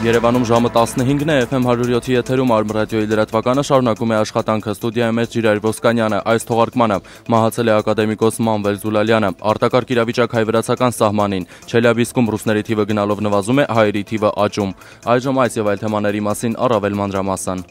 Երևանում ժամը 15-ն է, FM 107-ի եթերում Արմ ռադիոյի լրատվականը շարունակում է աշխատանքը, ստուդիայում է Ջիրայր Ոսկանյանը, այս թողարկմանը մահացել է ակադեմիկոս Մանվել Զուլալյանը, արտակարգ իրավիճակ հայ-վրացական սահմանին, Չելյաբինսկում ռուսների թիվը գնալով նվազում է, հայերի թիվը աճում, այժմ այս եւ այլ թեմաների մասին առավել մանրամասն։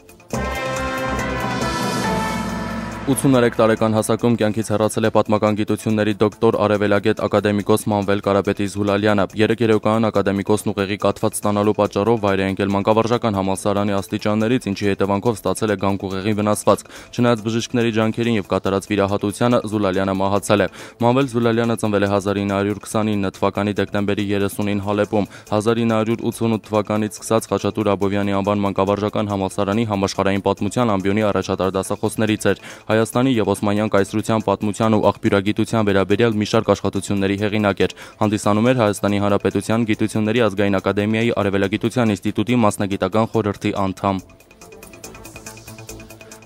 83 տարեկան հասակում կյանքից հեռացել է պատմական գիտությունների դոկտոր արևելագետ ակադեմիկոս Մանվել Կարապետի Զուլալյանը։ 3 երեկոյան ակադեմիկոսն ուղեղի կաթված ստանալու պատճառով վայր է ընկել մանկավարժական համալսարանի աստիճաններից, ինչի հետևանքով ստացել է գանգուղեղի վնասվածք։ Չնայած բժիշկների ջանքերին եւ կատարած վիրահատությանը Զուլալյանը մահացել է։ Մանվել Զուլալյանը ծնվել է 1929 թվականի դեկտեմբերի 30-ին Հալեպում։ 1988 թվականից սկսած Խաչատուր Աբովյանի անվան մանկավարժական համալսարանի համաշխարհային պատմության ամբիոնի առաջատար դասախոսներից էր։ Հայաստանի եւ Օսմանյան կայսրության պատմության ու աղբյուրագիտության վերաբերյալ մի շարք աշխատությունների հեղինակ էր։ Հանդիսանում էր Հայաստանի Հանրապետության Գիտությունների ազգային ակադեմիայի Արևելագիտության ինստիտուտի մասնագիտական խորհրդի անդամ։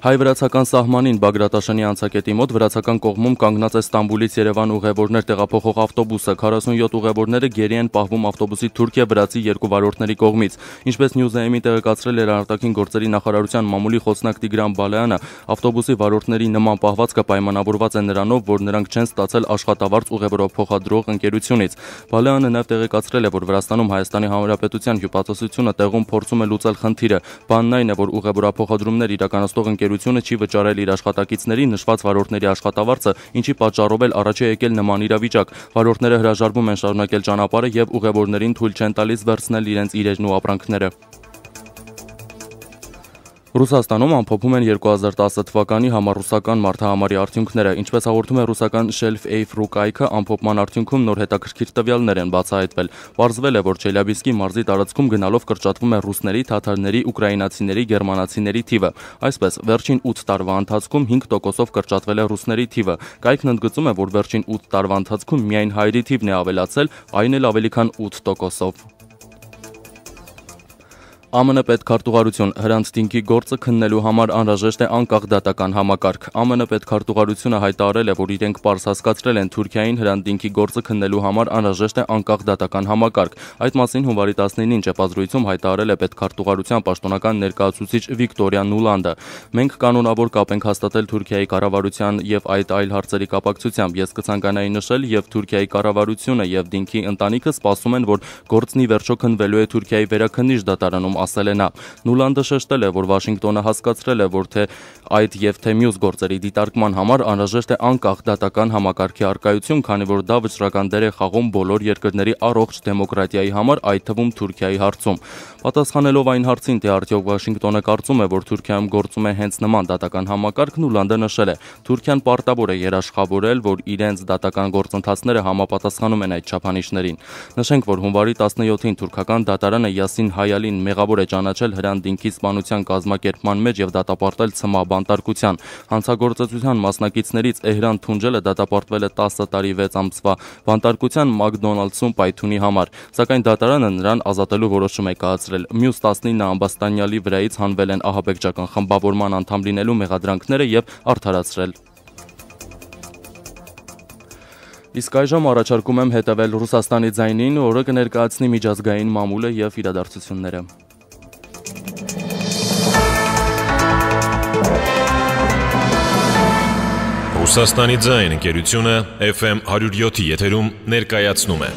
Հայ-վրացական սահմանին Բագրատաշանի անցակետի մոտ վրացական կողմում կանգնած է Ստամբուլից Երևան ուղևորներ տեղափոխող ավտոբուսը։ 47 ուղևորները գերի են պահվում ավտոբուսի Թուրքիա-վրացի երկու վարորդների կողմից։ Ինչպես Նյուզայեմի տեղեկացրել էր արտաքին գործերի նախարարության մամուլի խոսնակ Տիգրան Բալայանը, ավտոբուսի վարորդների նման պահվածքը պայմանավորված է նրանով, որ նրանք չեն ստացել աշխատավարձ ուղևորով փոխադրող ընկերությունից։ Բալայանը նաև տեղեկացրել է, որ Վրաստանում Հայաստանի Հանրապետության հյուպատոսությունը տեղում փորձում է լուծել խնդիրը։ Բանն այն է, որ ուղևորափոխադրումներ իրականացնող ընկերությունը չի վճարել իր աշխատակիցներին նշված վարորդների աշխատավարձը, ինչի պատճառով էլ առաջ է եկել նման իրավիճակ։ Վարորդները հրաժարվում են շարունակել ճանապարհը եւ ուղևորներին թույլ չեն տալիս վերցնել իրենց իրերն ու ապրանքները։ Ռուսաստանում ամփոփում են 2010 թվականի համառուսական մարդահամարի արդյունքները, ինչպես հաղորդում է ռուսական Shelf A կայքը, ամփոփման արդյունքում նոր հետաքրքիր տվյալներ են բացահայտվել։ Պարզվել է, որ Չելյաբինսկի մարզի տարածքում գնալով կրճատվում է ռուսների, թաթարների, ուկրաինացիների, գերմանացիների թիվը։ Այսպես, վերջին 8 տարվա ընթացքում 5%-ով կրճատվել է ռուսների թիվը։ Կայքն ընդգծում է, որ վերջին 8 տարվա ընթացքում միայն հայերի թիվն է ավելացել, այն էլ ավելի քան 8%-ով։ ԱՄՆ պետքարտուղարություն Հրանտ Դինքի գործը քննելու համար անհրաժեշտ է անկախ դատական համակարգ։ ԱՄՆ պետքարտուղարությունը հայտարարել է, որ իրենք պարզ հասկացրել են Թուրքիային Հրանտ Դինքի գործը քննելու համար անհրաժեշտ է անկախ դատական համակարգ։ Այդ մասին հունվարի 19-ին ճեպազրույցում հայտարարել է պետքարտուղարության պաշտոնական ներկայացուցիչ Վիկտորիա Նուլանդը։ Մենք կանոնավոր կապ ենք հաստատել Թուրքիայի կառավարության եւ այդ այլ հարցերի կապակցությամբ։ Ես կցանկանայի նշել, եւ Թուրքիայի կառավարությունը եւ Դինքի ընտանիքը սպասում են, որ գործն ի վերջո քննվելու է Թուրքիայի վերաքննիչ դատարանում, ասել է նա։ Նուլանդը շեշտել է, որ Վաշինգտոնը հասկացրել է, որ թե այդ եւ թե մյուս գործերի դիտարկման համար անհրաժեշտ է անկախ դատական համակարգի առկայություն, քանի որ դա վճռական դեր է խաղում բոլոր երկրների առողջ դեմոկրատիայի համար, այդ թվում Թուրքիայի հարցում։ Պատասխանելով այն հարցին, թե արդյոք Վաշինգտոնը կարծում է, որ Թուրքիայում գործում է հենց նման դատական համակարգ, Նուլանդը նշել է. Թուրքիան պարտավոր է երաշխավորել, որ իրենց դատական գործընթացները համապատասխանում են այդ չափանիշներին։ Նշենք, որ հունվարի 17-ին թուրքական դատարանը Յասին Հայալին մեղավոր է ճանաչել Հրանտ Դինքի սպանության կազմակերպման մեջ եւ դատապարտել ցմահ բանտարկության։ Հանցագործության մասնակիցներից Էհրան Թունջելը դատապարտվել է 10 տարի 6 ամսվա բանտարկության Մակդոնալդսում պայթյունի համար, սակայն դատարանը նրան ազատելու որոշում է կայացրել։ Մյուս 19 ամբաստանյալի վրայից հանվել են ահաբեկչական խմբավորման անդամ լինելու մեղադրանքները եւ արդարացրել։ Իսկ այժմ առաջարկում եմ հետևել Ռուսաստանի ձայնին, որը կներկայացնի միջազգային մամուլը եւ իրադարձությունները։ Ռուսաստանի ձայն ընկերությունը FM 107-ի եթերում ներկայացնում է։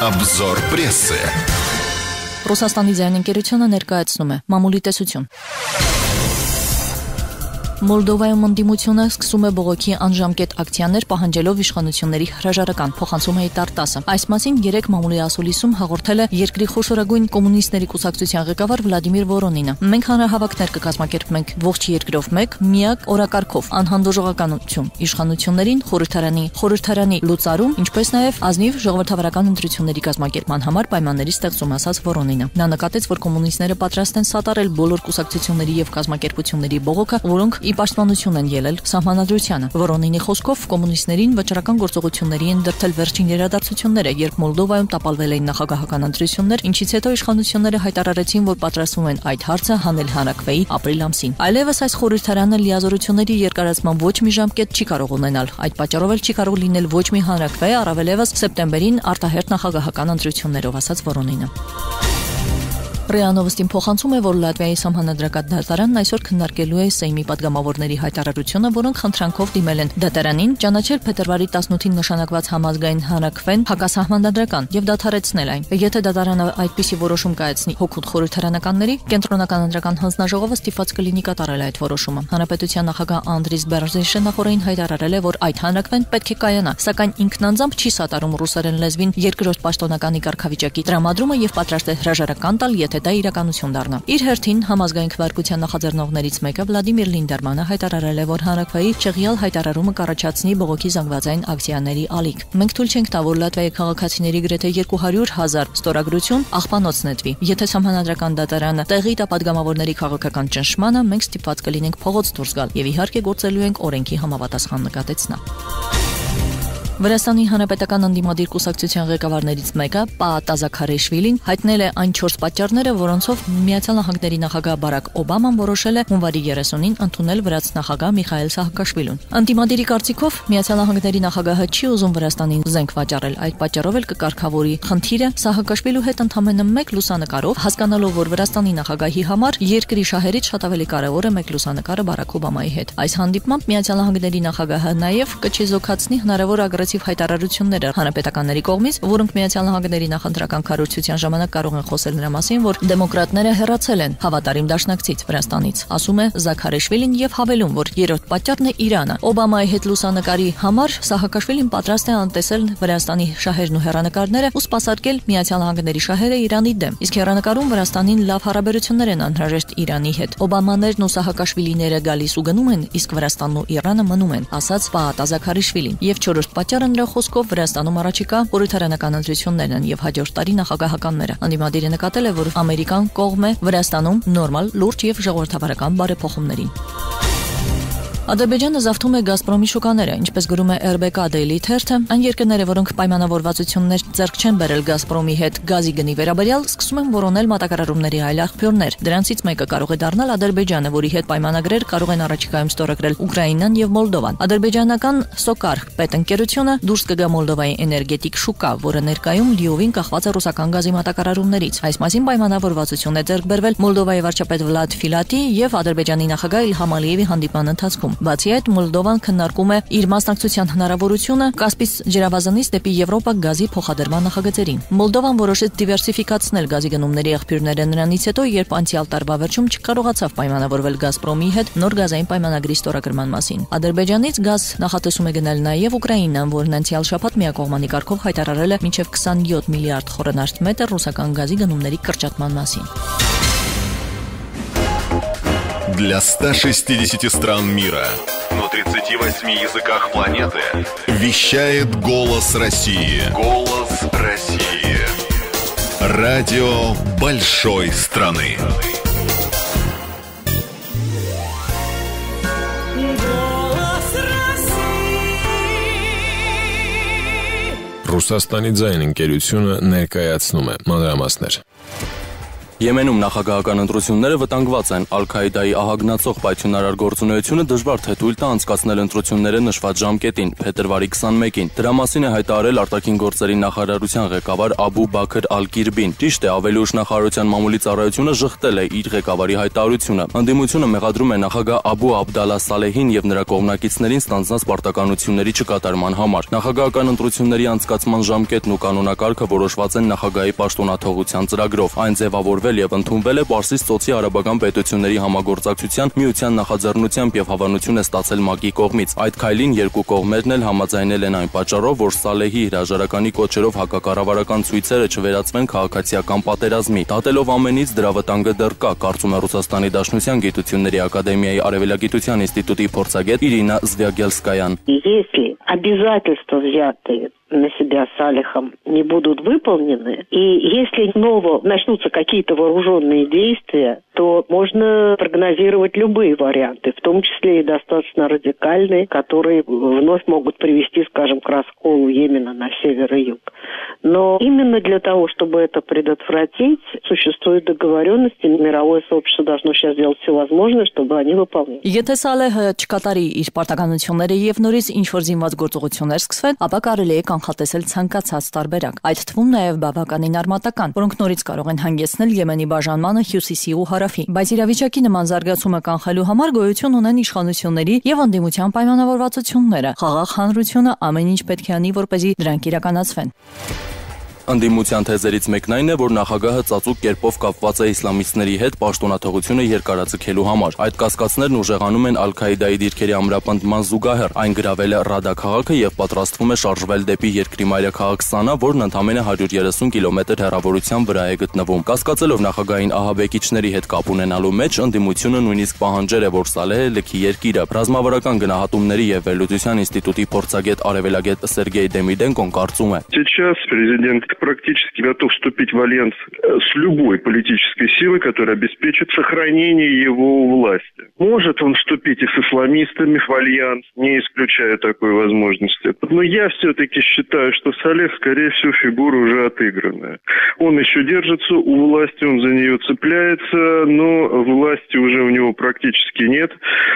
Обзор прессы։ Ռուսաստանի ձայն ընկերությունը ներկայացնում է մամուլի տեսություն։ Մոլդովայում ընդդիմությունը սկսում է բողոքի անժամկետ ակցիաներ պահանջելով իշխանությունների հրաժարական, փոխանցում է ՏԱՐՏԱՍ-ը։ Այս մասին 3 մամուլի ասուլիսում հաղորդել է երկրի խոշորագույն կոմունիստների կուսակցության ղեկավար Վլադիմիր Վորոնինը։ Մենք հանրահավաքներ կկազմակերպենք ողջ երկրով մեկ, միակ օրակարգով, անհանդուրժողականություն, իշխանություններին խորհրդարանի լուծարում, ինչպես նաև ազնիվ ժողովրդավարական ընտրությունների կազմակերպման համար պայմանների ստեղծում, ասաց Վորոնինը։ Նա նկատեց, որ կոմունիստները պատրաստ են սատարել բոլոր կուսակցությունների եւ կազմակերպությունների բողոքը, որոնք ի պաշտպանություն են ելել սահմանադրությանը։ Վորոնինի խոսքով կոմունիստներին վճռական գործողությունների են դրդել վերջին իրադարձությունները, երբ Մոլդովայում տապալվել էին նախագահական ընտրություններ, ինչից հետո իշխանությունները հայտարարեցին, որ պատրաստվում են այդ հարցը հանել հանրաքվեի ապրիլ ամսին։ Այլևս այս խորհրդարանը լիազորությունների երկարացման ոչ մի ժամկետ չի կարող ունենալ։ Այդ պատճառով էլ չի կարող լինել ոչ մի հանրաքվե, առավելևս սեպտեմբերին արտահերթ նախագահական ընտրություններով, ասաց Վորոնինը։ ՌԻԱ Նովոստին փոխանցում է, որ Լատվիայի սահմանադրական դատարանն այսօր քննարկելու է Սեյմի падգամավորների հայտարարությունը, որոնք խնդրանքով դիմել են դատարանին ճանաչել փետրվարի 18-ին նշանակված համազգային հանրաքվեն հակասահմանադրական եւ դադարեցնել այն։ Եթե դատարանը այդպիսի որոշում կայացնի հօգուտ խորհրդարանականների, կենտրոնական հանրական հանձնաժողովը ստիպված կլինի կատարել այդ որոշումը։ Հանրապետության նախագահ Անդրիս Բերզեշը նախորդին հայտարարել է, որ այդ հանրաքվեն պետք է կայանա, սակայն ինքնանձամբ չի սատարում ռուսերեն լեզվին երկրորդ պաշտոնականի կարգավիճակի տրամադրումը եւ պատրաստ է հրաժարական տալ, եթե դա իրականություն դառնա։ Իր հերթին համազգային քվեարկության նախաձեռնողներից մեկը Վլադիմիր Լինդերմանը հայտարարել է, որ հանրաքվեի չեղյալ հայտարարումը կառաջացնի բողոքի զանգվածային ակցիաների ալիք։ Մենք թույլ չենք տա, որ Լատվիայի քաղաքացիների գրեթե 200,000 ստորագրություն աղբանոց նետվի։ Եթե սահմանադրական դատարանը տեղի տա падգամավորների քաղաքական ճնշմանը, մենք ստիպված կլինենք փողոց դուրս գալ եւ իհարկե գործելու ենք օրենքի համապատասխան, նկատեց նա։ Վրաստանի հանրապետական ընդդիմադիր կուսակցության ղեկավարներից մեկը Պաատա Զաքարեշվիլին հայտնել է այն 4 պատճառները, որոնցով Միացյալ Նահանգների նախագահ Բարակ Օբաման որոշել է հունվարի 30-ին ընդունել վրաց նախագահ Միխայել Սահակաշվիլուն։ Ընդդիմադիրի կարծիքով Միացյալ Նահանգների նախագահը չի ուզում Վրաստանին զենք վաճառել, այդ պատճառով էլ կկարգավորի խնդիրը Սահակաշվիլու հետ ընդամենը մեկ լուսանկարով, հասկանալով, որ Վրաստանի նախագահի համար երկրի շահերից շատ ավելի կարևոր է մեկ լուսանկարը Բարակ Օբամայի հետ։ Այս հանդիպմամբ Միացյալ Նահանգների նախագահը նաև կչեզոքացնի հնարավոր հայտարարությունները հանրապետականների կողմից, որոնք Միացյալ Նահանգների նախընտրական քարոզչության ժամանակ կարող են խոսել նրա մասին, որ դեմոկրատները հեռացել են հավատարիմ դաշնակցից Վրաստանից, ասում է Զաքարեշվիլին եւ հավելում, որ երրորդ պատճառն է Իրանը։ Օբամայի հետ լուսանկարի համար Սահակաշվիլին պատրաստ է անտեսել Վրաստանի շահերն ու հեռանկարները ու սպասարկել Միացյալ Նահանգների շահերը Իրանի դեմ։ Իսկ հեռանկարում Վրաստանին լավ հարաբերություններ են անհրաժեշտ Իրանի հետ։ Օբամաներն ու Սահակաշվիլիները գալիս ու գնում են, իսկ Վրաստանն ու Իրանը մնում են, ասաց Պաատա Զաքարեշվիլին։ Եվ չորրորդ պատճառը նրա խոսքով Վրաստանում առաջիկա խորհրդարանական ընտրություններն են եւ հաջորդ տարի նախագահականները։ Անդիմադիրը նկատել է, որ Ամերիկան կողմ է Վրաստանում նորմալ, լուրջ եւ ժողովրդավարական բարեփոխումներին։ Ադրբեջանը զավթում է Գազպրոմի շուկաները, ինչպես գրում է RBK Daily թերթը, այն երկրները, որոնք պայմանավորվածություններ ձեռք չեն բերել Գազպրոմի հետ գազի գնի վերաբերյալ, սկսում են որոնել մատակարարումների այլ աղբյուրներ։ Դրանցից մեկը կարող է դառնալ Ադրբեջանը, որի հետ պայմանագրեր կարող են առաջիկայում ստորագրել Ուկրաինան եւ Մոլդովան։ Ադրբեջանական Սոկար պետընկերությունը դուրս կգա Մոլդովայի էներգետիկ շուկա, որը ներկայում լիովին կախված է ռուսական գազի մատակարարումներից։ Այս մասին պայմանավորվածություն է ձեռք բերվել Մոլդովայի վարչապետ Վլադ Ֆիլատի եւ Ադրբեջանի նախագահ Իլհամ Ալիևի հանդիպման ընթացքում։ Բացի այդ, Մոլդովան քննարկում է իր մասնակցության հնարավորությունը Կասպից ջրավազանից դեպի Եվրոպա գազի փոխադրման նախագծերին։ Մոլդովան որոշեց դիվերսիֆիկացնել գազի գնումների աղբյուրները նրանից հետո, երբ անցյալ տարվա վերջում չկարողացավ պայմանավորվել Գազպրոմի հետ նոր գազային պայմանագրի ստորագրման մասին։ Ադրբեջանից գազ նախատեսում է գնել նաև Ուկրաինան, որն անցյալ շաբաթ միակողմանի կարգով հայտարարել է մինչև 27 միլիարդ խորանարդ մետր ռուսական գազի գնումների կրճատման մասին։ Для 160 стран мира на 38 языках планеты вещает голос России. Голос России. Радио большой страны. Ռուսաստանի ձայն ընկերությունը ներկայացնում է մանրամասներ։ Եմենում նախագահական ընտրությունները վտանգված են։ Ալ-Քաիդայի ահագնացող պայթյունարար գործունեությունը դժվար թե թույլ տա անցկացնել ընտրությունները նշված ժամկետին, փետրվարի 21-ին։ Դրա մասին է հայտարարել արտաքին գործերի նախարարության ղեկավար Աբու Բաքր Ալ-Կիրբին։ Ճիշտ է, ավելի ուշ նախարարության մամուլի ծառայությունը ժխտել է իր ղեկավարի հայտարարությունը։ Ընդդիմությունը մեղադրում է նախագահ Աբու Աբդալլա Սալեհին եւ նրա կողմնակիցներին ստանձնած պարտականությունների չկատարման համար։ Նախագահական ընտրությունների անցկացման ժամկետն ու կանոնակարգը որոշված են նախագահի պաշտոնաթողության ծրագրով։ Այն ձևավորվել եւ ընդունվել է Պարսից ծոցի արաբական պետությունների համագործակցության միության նախաձեռնությամբ եւ հավանություն է ստացել ՄԱԿ-ի կողմից։ Այդ քայլին երկու կողմերն էլ համաձայնել են այն պատճառով, որ Սալեհի հրաժարականի կոչերով հակակառավարական ցույցերը չվերածվեն քաղաքացիական պատերազմի։ Դատելով ամենից դրա վտանգը դեռ կա, կարծում է Ռուսաստանի Դաշնության գիտությունների ակադեմիայի արևելագիտության ինստիտուտի փորձագետ Իրինա Զվյագելսկայան։ Если обязательства взятые на себя Салихом не будут выполнены, и если снова начнутся какие-то вооруженные действия, то можно прогнозировать любые варианты, в том числе и достаточно радикальные, которые вновь могут привести, скажем, к расколу Йемена на север и юг. Но именно для того, чтобы это предотвратить, существуют договоренности, мировое сообщество должно сейчас сделать все возможное, чтобы они выполнялись. Եթե Սալեհը չկատարի իր պարտականությունները եւ նորից ինչ-որ զինված գործողություններ սկսվեն, ապա կարելի է կանխատեսել ցանկացած տարբերակ, այդ թվում նաեւ բավականին արմատական, որոնք նորից կարող են հանգեցնել Եմենի բաժանմանը հյուսիսի ու հարավի։ Բայց իրավիճակի նման զարգացումը կանխելու համար գոյություն ունեն իշխանությունների եւ ընդդիմության պայմանավորվածությունները։ Խաղաղ հանրությունը ամեն ինչ պետք է անի, որպեսզի դրանք իրականացվեն։ Ընդդիմության թեզերից մեկն այն է, որ նախագահը ծածուկ կերպով կապված է իսլամիստների հետ պաշտոնաթողությունը երկարաձգելու համար։ Այդ կասկածներն ուժեղանում են Ալ-Քաիդայի դիրքերի ամրապնդման զուգահեռ։ Այն գրավել է Ռադա քաղաքը եւ պատրաստվում է շարժվել դեպի երկրի մայրաքաղաք Սանա, որն ընդամենը 130 կիլոմետր հեռավորության վրա է գտնվում։ Կասկածելով նախագահային ահաբեկիչների հետ կապ ունենալու մեջ, ընդդիմությունը նույնիսկ պահանջել է, որ Սալեհը լքի երկիրը։ Ռազմավարական գնահատումների եւ վերլուծության ինստիտուտի փորձագետ արևելագետ Սերգեյ Դեմիդենկոն կարծում է. Сейчас президент практически готов вступить в альянс с любой политической силой, которая обеспечит сохранение его власти. Может он вступить и с исламистами в альянс, не исключая такой возможности. Но я все-таки считаю, что Салех, скорее всего, фигура уже отыгранная. Он еще держится у власти, он за нее цепляется, но власти уже у него практически нет.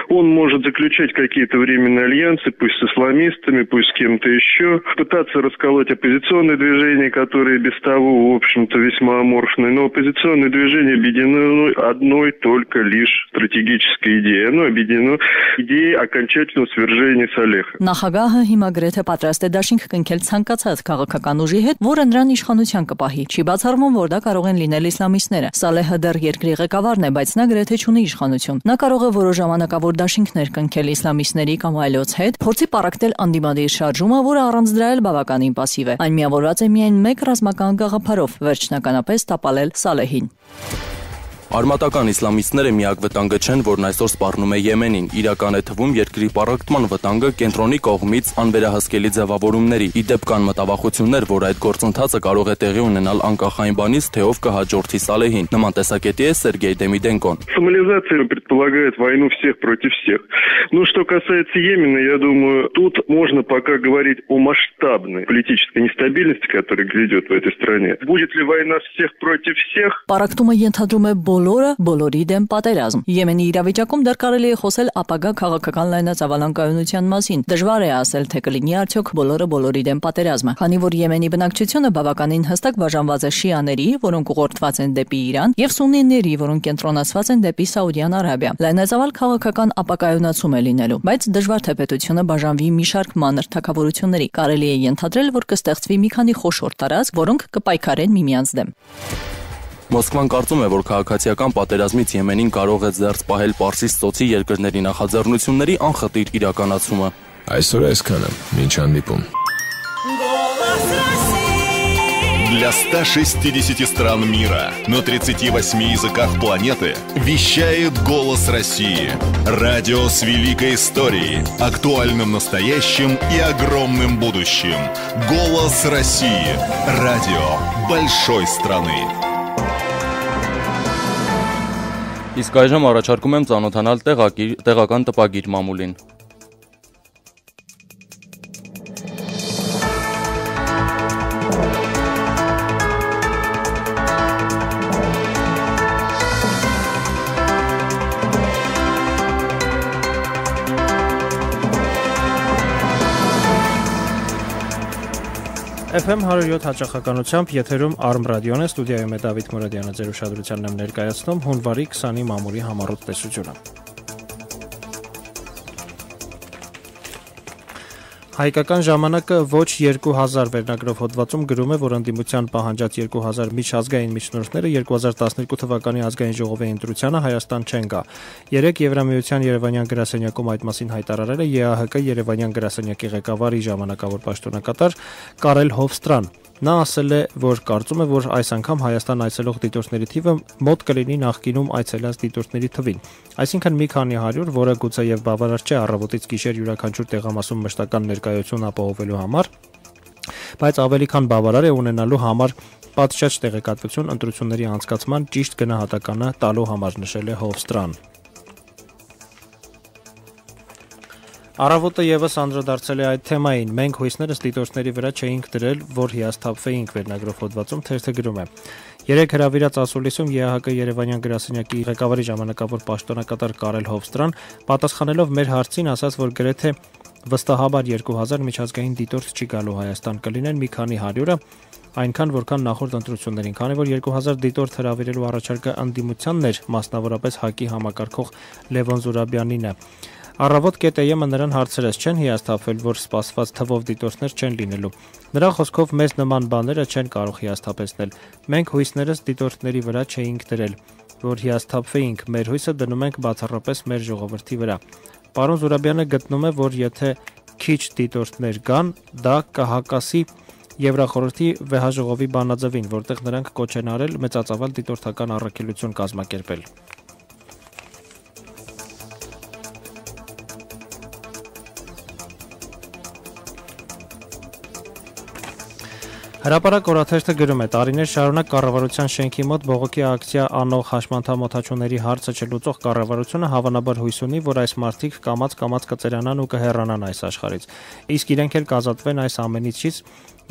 Он может заключать какие-то временные альянсы, пусть с исламистами, пусть с кем-то еще, пытаться расколоть оппозиционные движения, которые без того, в общем-то, весьма аморфны. Но оппозиционные движения объединены одной только лишь стратегической идеей. Оно объединено идеей окончательного свержения Салеха. Նախագահը հիմա գրեթե պատրաստ է դաշինք կնքել ցանկացած քաղաքական ուժի հետ, որը նրան իշխանության կպահի։ Չի բացառվում, որ դա կարող են լինել իսլամիստները։ Սալեհը դեռ երկրի ղեկավարն է, բայց նա գրեթե չունի իշխանություն։ Նա կարող է որոշ ժամանակավոր դաշինքներ կնքել իսլամիստների կամ այլոց հետ, փորձի պարակտել անդիմադիր շարժումը, որը առանց դրա էլ բավականին пассив է։ Այն միավորված է միայն մեկ ռազմական գաղափարով՝ վերջնականապես տապալել Սալեհին։ Արմատական իսլամիստները միակ վտանգը չեն, որն այսօր սպառնում է Եմենին։ Իրական է թվում երկրի պառակտման վտանգը կենտրոնի կողմից անվերահսկելի ձևավորումների։ Ի դեպ կան մտավախություններ, որ այդ գործընթացը կարող է տեղի ունենալ անկախ այն բանից, թե ով կհաջորդի Սալեհին։ Նման տեսակետի է Սերգեյ Դեմիդենկոն։ Сомализация предполагает войну всех против всех. Ну, что касается Йемена, я думаю, тут можно пока говорить о масштабной политической нестабильности, которая грядет в этой стране. Будет ли война всех против всех? Պառակտումը ենթադրում է բոլորը բոլորի դեմ պատերազմ։ Եմենի իրավիճակում դեռ կարելի է խոսել ապագա քաղաքական լայնածավալանկայունության մասին։ Դժվար է ասել, թե կլինի արդյոք բոլորը բոլորի դեմ պատերազմը, քանի որ Եմենի բնակչությունը բավականին հստակ բաժանված է շիաների, որոնք ուղղորդված են դեպի Իրան, եւ սուննիների, որոնք կենտրոնացված են դեպի Սաուդյան Արաբիա։ Լայնածավալ քաղաքական ապակայունացում է լինելու, բայց դժվար թե պետությունը բաժանվի մի շարք մանր թագավորությունների։ Կարելի է ենթադրել, որ կստեղծվի մի քանի խոշոր տարածք, որոնք կպայքարեն միմյանց դեմ։ Մոսկվան կարծում է, որ քաղաքացիական պատերազմից Եմենին կարող է ձեռք պահել Պարսից ծոցի երկրների նախաձեռնությունների անխտիր իրականացումը։ Այսօր այսքանը, մինչ հանդիպում։ Для 160 стран мира на 38 языках планеты вещает «Голос России». Радио с великой историей, актуальным настоящим и огромным будущим. «Голос России». Радио большой страны. Իսկ այժմ առաջարկում եմ ծանոթանալ տեղական տպագիր մամուլին։ FM 107 հաճախականությամբ եթերում Արմ ռադիոն է, ստուդիայում է Դավիթ Մուրադյանը, ձեր ուշադրությանն եմ ներկայացնում հունվարի 20-ի մամուլի համառոտ տեսությունը։ Հայկական ժամանակը ոչ 2000 վերնագրով հոդվածում գրում է, որ ընդդիմության պահանջած 2000 միջազգային միջնորդները 2012 թվականի ազգային ժողովի ընտրությանը Հայաստան չեն գա։ Երեկ Եվրամիության Երևանյան գրասենյակում այդ մասին հայտարարել է ԵԱՀԿ Երևանյան գրասենյակի ղեկավարի ժամանակավոր պաշտոնակատար Կարել Հովստրան։ Նա ասել է, որ կարծում է, որ այս անգամ Հայաստան այցելող դիտորդների թիվը մոտ կլինի նախկինում այցելած դիտորդների թվին։ Այսինքն մի քանի 100, որը գուցե եւ բավարար չէ առավոտից գիշեր յուրաքանչյուր տեղամասում մշտական ներկայություն ապահովելու համար, բայց ավելի քան բավարար է ունենալու համար պատշաճ տեղեկատվություն ընտրությունների անցկացման ճիշտ գնահատականը տալու համար, նշել է Հովստրան։ Առավոտը եւս անդրադարձել է այդ թեմային։ Մենք հույսներս դիտորդների վրա չէինք դրել, որ հիասթափվեինք, վերնագրով հոդվածում թերթը գրում է։ Երեք հրավիրած ասուլիսում ԵԱՀԿ Երևանյան գրասենյակի ղեկավարի ժամանակավոր պաշտոնակատար Կարել Հովստրան պատասխանելով մեր հարցին ասաց, որ գրեթե վստահաբար 2000 միջազգային դիտորդ չի գալու Հայաստան, կլինեն մի քանի 100-ը, այնքան որքան նախորդ ընտրություններին, քանի որ 2000 դիտորդ հրավիրելու առաջարկը անդիմությանն էր, մասնավորապես ՀԱԿ-ի համակարգող Լևոն Զուրաբյանին է։ Առավոտ.am-ը նրան հարցրեց, չեն հիասթափվել, որ սպասված թվով դիտորդներ չեն լինելու։ Նրա խոսքով մեզ նման բաները չեն կարող հիասթափեցնել։ Մենք հույսներս դիտորդների վրա չէինք դրել, որ հիասթափվեինք, մեր հույսը դնում ենք բացառապես մեր ժողովրդի վրա։ Պարոն Զուրաբյանը գտնում է, որ եթե քիչ դիտորդներ կան, դա կհակասի Եվրախորհրդի վեհաժողովի բանաձևին, որտեղ նրանք կոչ են արել մեծածավալ դիտորդական առաքելություն կազմակերպել։ Հրապարակ օրաթերթը գրում է. տարիներ շարունակ կառավարության շենքի մոտ բողոքի ակցիա անող հաշմանդամ օդաչուների հարցը չլուծող կառավարությունը հավանաբար հույս ունի, որ այս մարդիկ կամաց կծերանան ու կհեռանան այս աշխարհից։ Իսկ իրենք էլ կազատվեն այս ամենիցից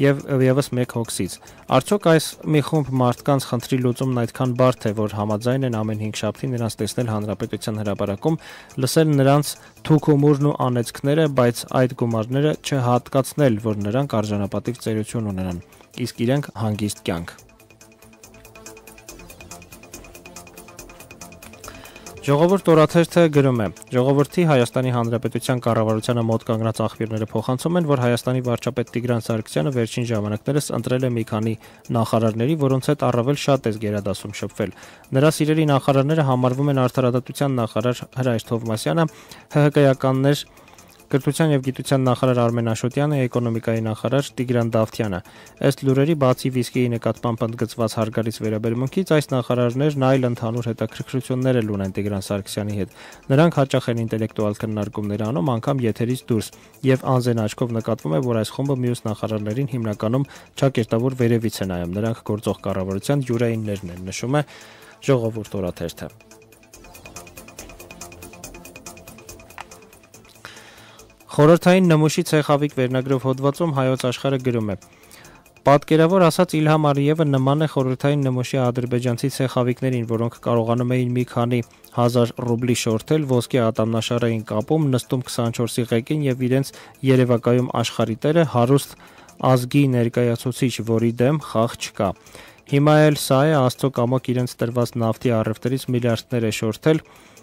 եւ եւս մեկ հոգսից։ Արդյոք այս մի խումբ մարդկանց խնդրի լուծումն այդքան բարդ է, որ համաձայն են ամեն 5 շաբթի նրանց տեսնել Հանրապետության հրապարակում, լսել նրանց թուք հումորն ու անեծքները, բայց այդ գումարները չհատկացնել, որ նրանք արժանապատիվ ծերություն ունենան, իսկ իրենք հանգիստ կյանք։ Ժողովուրդ օրաթերթը գրում է. Ժողովրդի Հայաստանի Հանրապետության կառավարությանը մոտ կանգնած աղբյուրները փոխանցում են, որ Հայաստանի վարչապետ Տիգրան Սարգսյանը վերջին ժամանակներս ընտրել է մի քանի նախարարների, որոնց հետ առավել շատ է գերադասում շփվել։ Նրա սիրելի նախարարները համարվում են Արդարադատության նախարար Հրայր Թովմասյանը, ՀՀԿ-ականներ Կրթության եւ գիտության նախարար Արմեն Աշոտյանը, էկոնոմիկայի նախարար Տիգրան Դավթյանը։ Ըստ լուրերի, բացի վիսկիի նկատմամբ ընդգծված հարգալից վերաբերմունքից, այս նախարարներն այլ ընդհանուր հետաքրքրություններ էլ ունեն Տիգրան Սարգսյանի հետ։ Նրանք հաճախ են ինտելեկտուալ քննարկումներ անում, անգամ եթերից դուրս, եւ անզեն աչքով նկատվում է, որ այս խումբը մյուս նախարարներին հիմնականում ճակերտավոր վերևից է նայում։ Նրանք գործող կառավարության յուրայիններն են, նշում է Ժողովուրդ օրաթերթը։ Խորհրդային նմուշի ցեխավիկ վերնագրով հոդվածում Հայոց աշխարհը գրում է. Պատկերավոր ասած Իլհամ Ալիևը նման է խորհրդային նմուշի ադրբեջանցի ցեխավիկներին, որոնք կարողանում էին մի քանի 1000 ռուբլի շորթել ոսկե ատամնաշարային կապում, նստում 24-ի ղեկին եւ իրենց երևակայում աշխարհի տերը հարուստ ազգի ներկայացուցիչ, որի դեմ խաղ չկա։ Հիմա էլ սա է Աստծո կամոք իրենց տրված նավթի առևտրից միլիարդներ է շորթել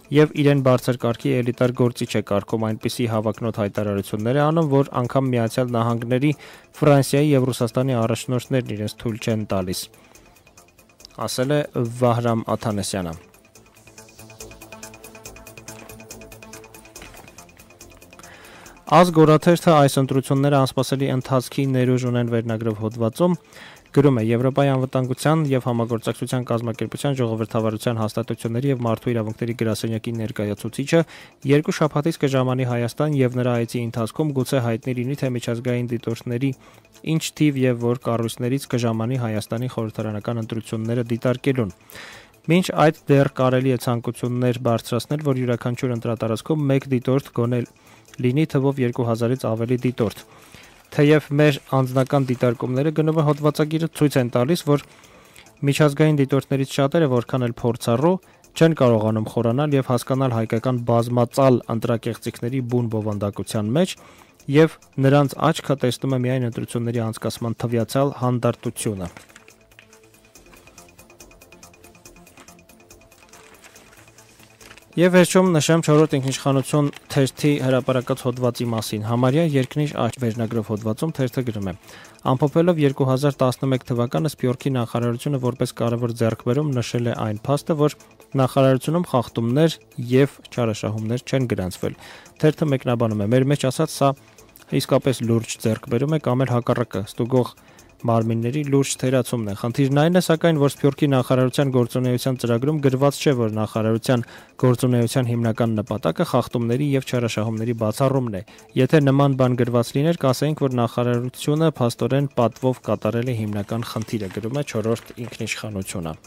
եւ իրեն բարձր կարգի էլիտար գործիչ է կարգում, այնպիսի հավակնոտ հայտարարություններ է անում, որ անգամ Միացյալ Նահանգների, Ֆրանսիայի եւ Ռուսաստանի առաջնորդներն իրենց թույլ չեն տալիս, ասել է Վահրամ Աթանեսյանը։ Ազգ օրաթերթը այս ընտրությունները անսպասելի ընթացքի ներուժ ունեն վերնագրով հոդվածում գրում է. Եվրոպայի անվտանգության եւ համագործակցության կազմակերպության ժողովրդավարության հաստատությունների եւ մարդու իրավունքների գրասենյակի ներկայացուցիչը երկու շաբաթից կժամանի Հայաստան եւ նրա այցի ընթացքում գուցե հայտնի լինի, թե միջազգային դիտորդների ինչ թիվ եւ որ կառույցներից կժամանի Հայաստանի խորհրդարանական ընտրությունները դիտարկելուն։ Մինչ այդ դեռ կարելի է ցանկություններ բարձրացնել, որ յուրաքանչյուր ընտրատարածքում մեկ դիտորդ գոնել լինի թվով 2000-ից ավելի դիտորդ։ Թեև մեր անձնական դիտարկումները գնովը հոդվածագիրը ցույց են տալիս, որ միջազգային դիտորդներից շատերը որքան էլ փորձառու չեն կարողանում խորանալ եւ հասկանալ հայկական բազմածալ ընտրակեղծիքների բուն բովանդակության մեջ եւ նրանց աչքը տեսնում է միայն ընտրությունների անցկացման թվյացալ հանդարտությունը։ Եվ վերջում նշեմ 4-րդ ինքնիշխանություն թերթի հրապարակած հոդվածի մասին։ Համարյա երկնիշ աճ վերնագրով հոդվածում թերթը գրում է. Ամփոփելով 2011 թվականը Սփյուռքի նախարարությունը որպես կարևոր ձեռքբերում նշել է այն փաստը, որ նախարարությունում խախտումներ եւ չարաշահումներ չեն գրանցվել։ Թերթը մեկնաբանում է. մեր մեջ ասած սա իսկապես լուրջ ձեռքբերում է կամ էլ հակառակը ստուգող մարմինների լուրջ թերացումն է։ Խնդիրն այն է, սակայն, որ Սփյուռքի նախարարության գործունեության ծրագրում գրված չէ, որ նախարարության գործունեության հիմնական նպատակը խախտումների եւ չարաշահումների բացառումն է։ Եթե նման բան գրված լիներ, կասեինք, որ նախարարությունը փաստորեն պատվով կատարել է հիմնական խնդիրը, գրում է 4-րդ ինքնիշխանությունը։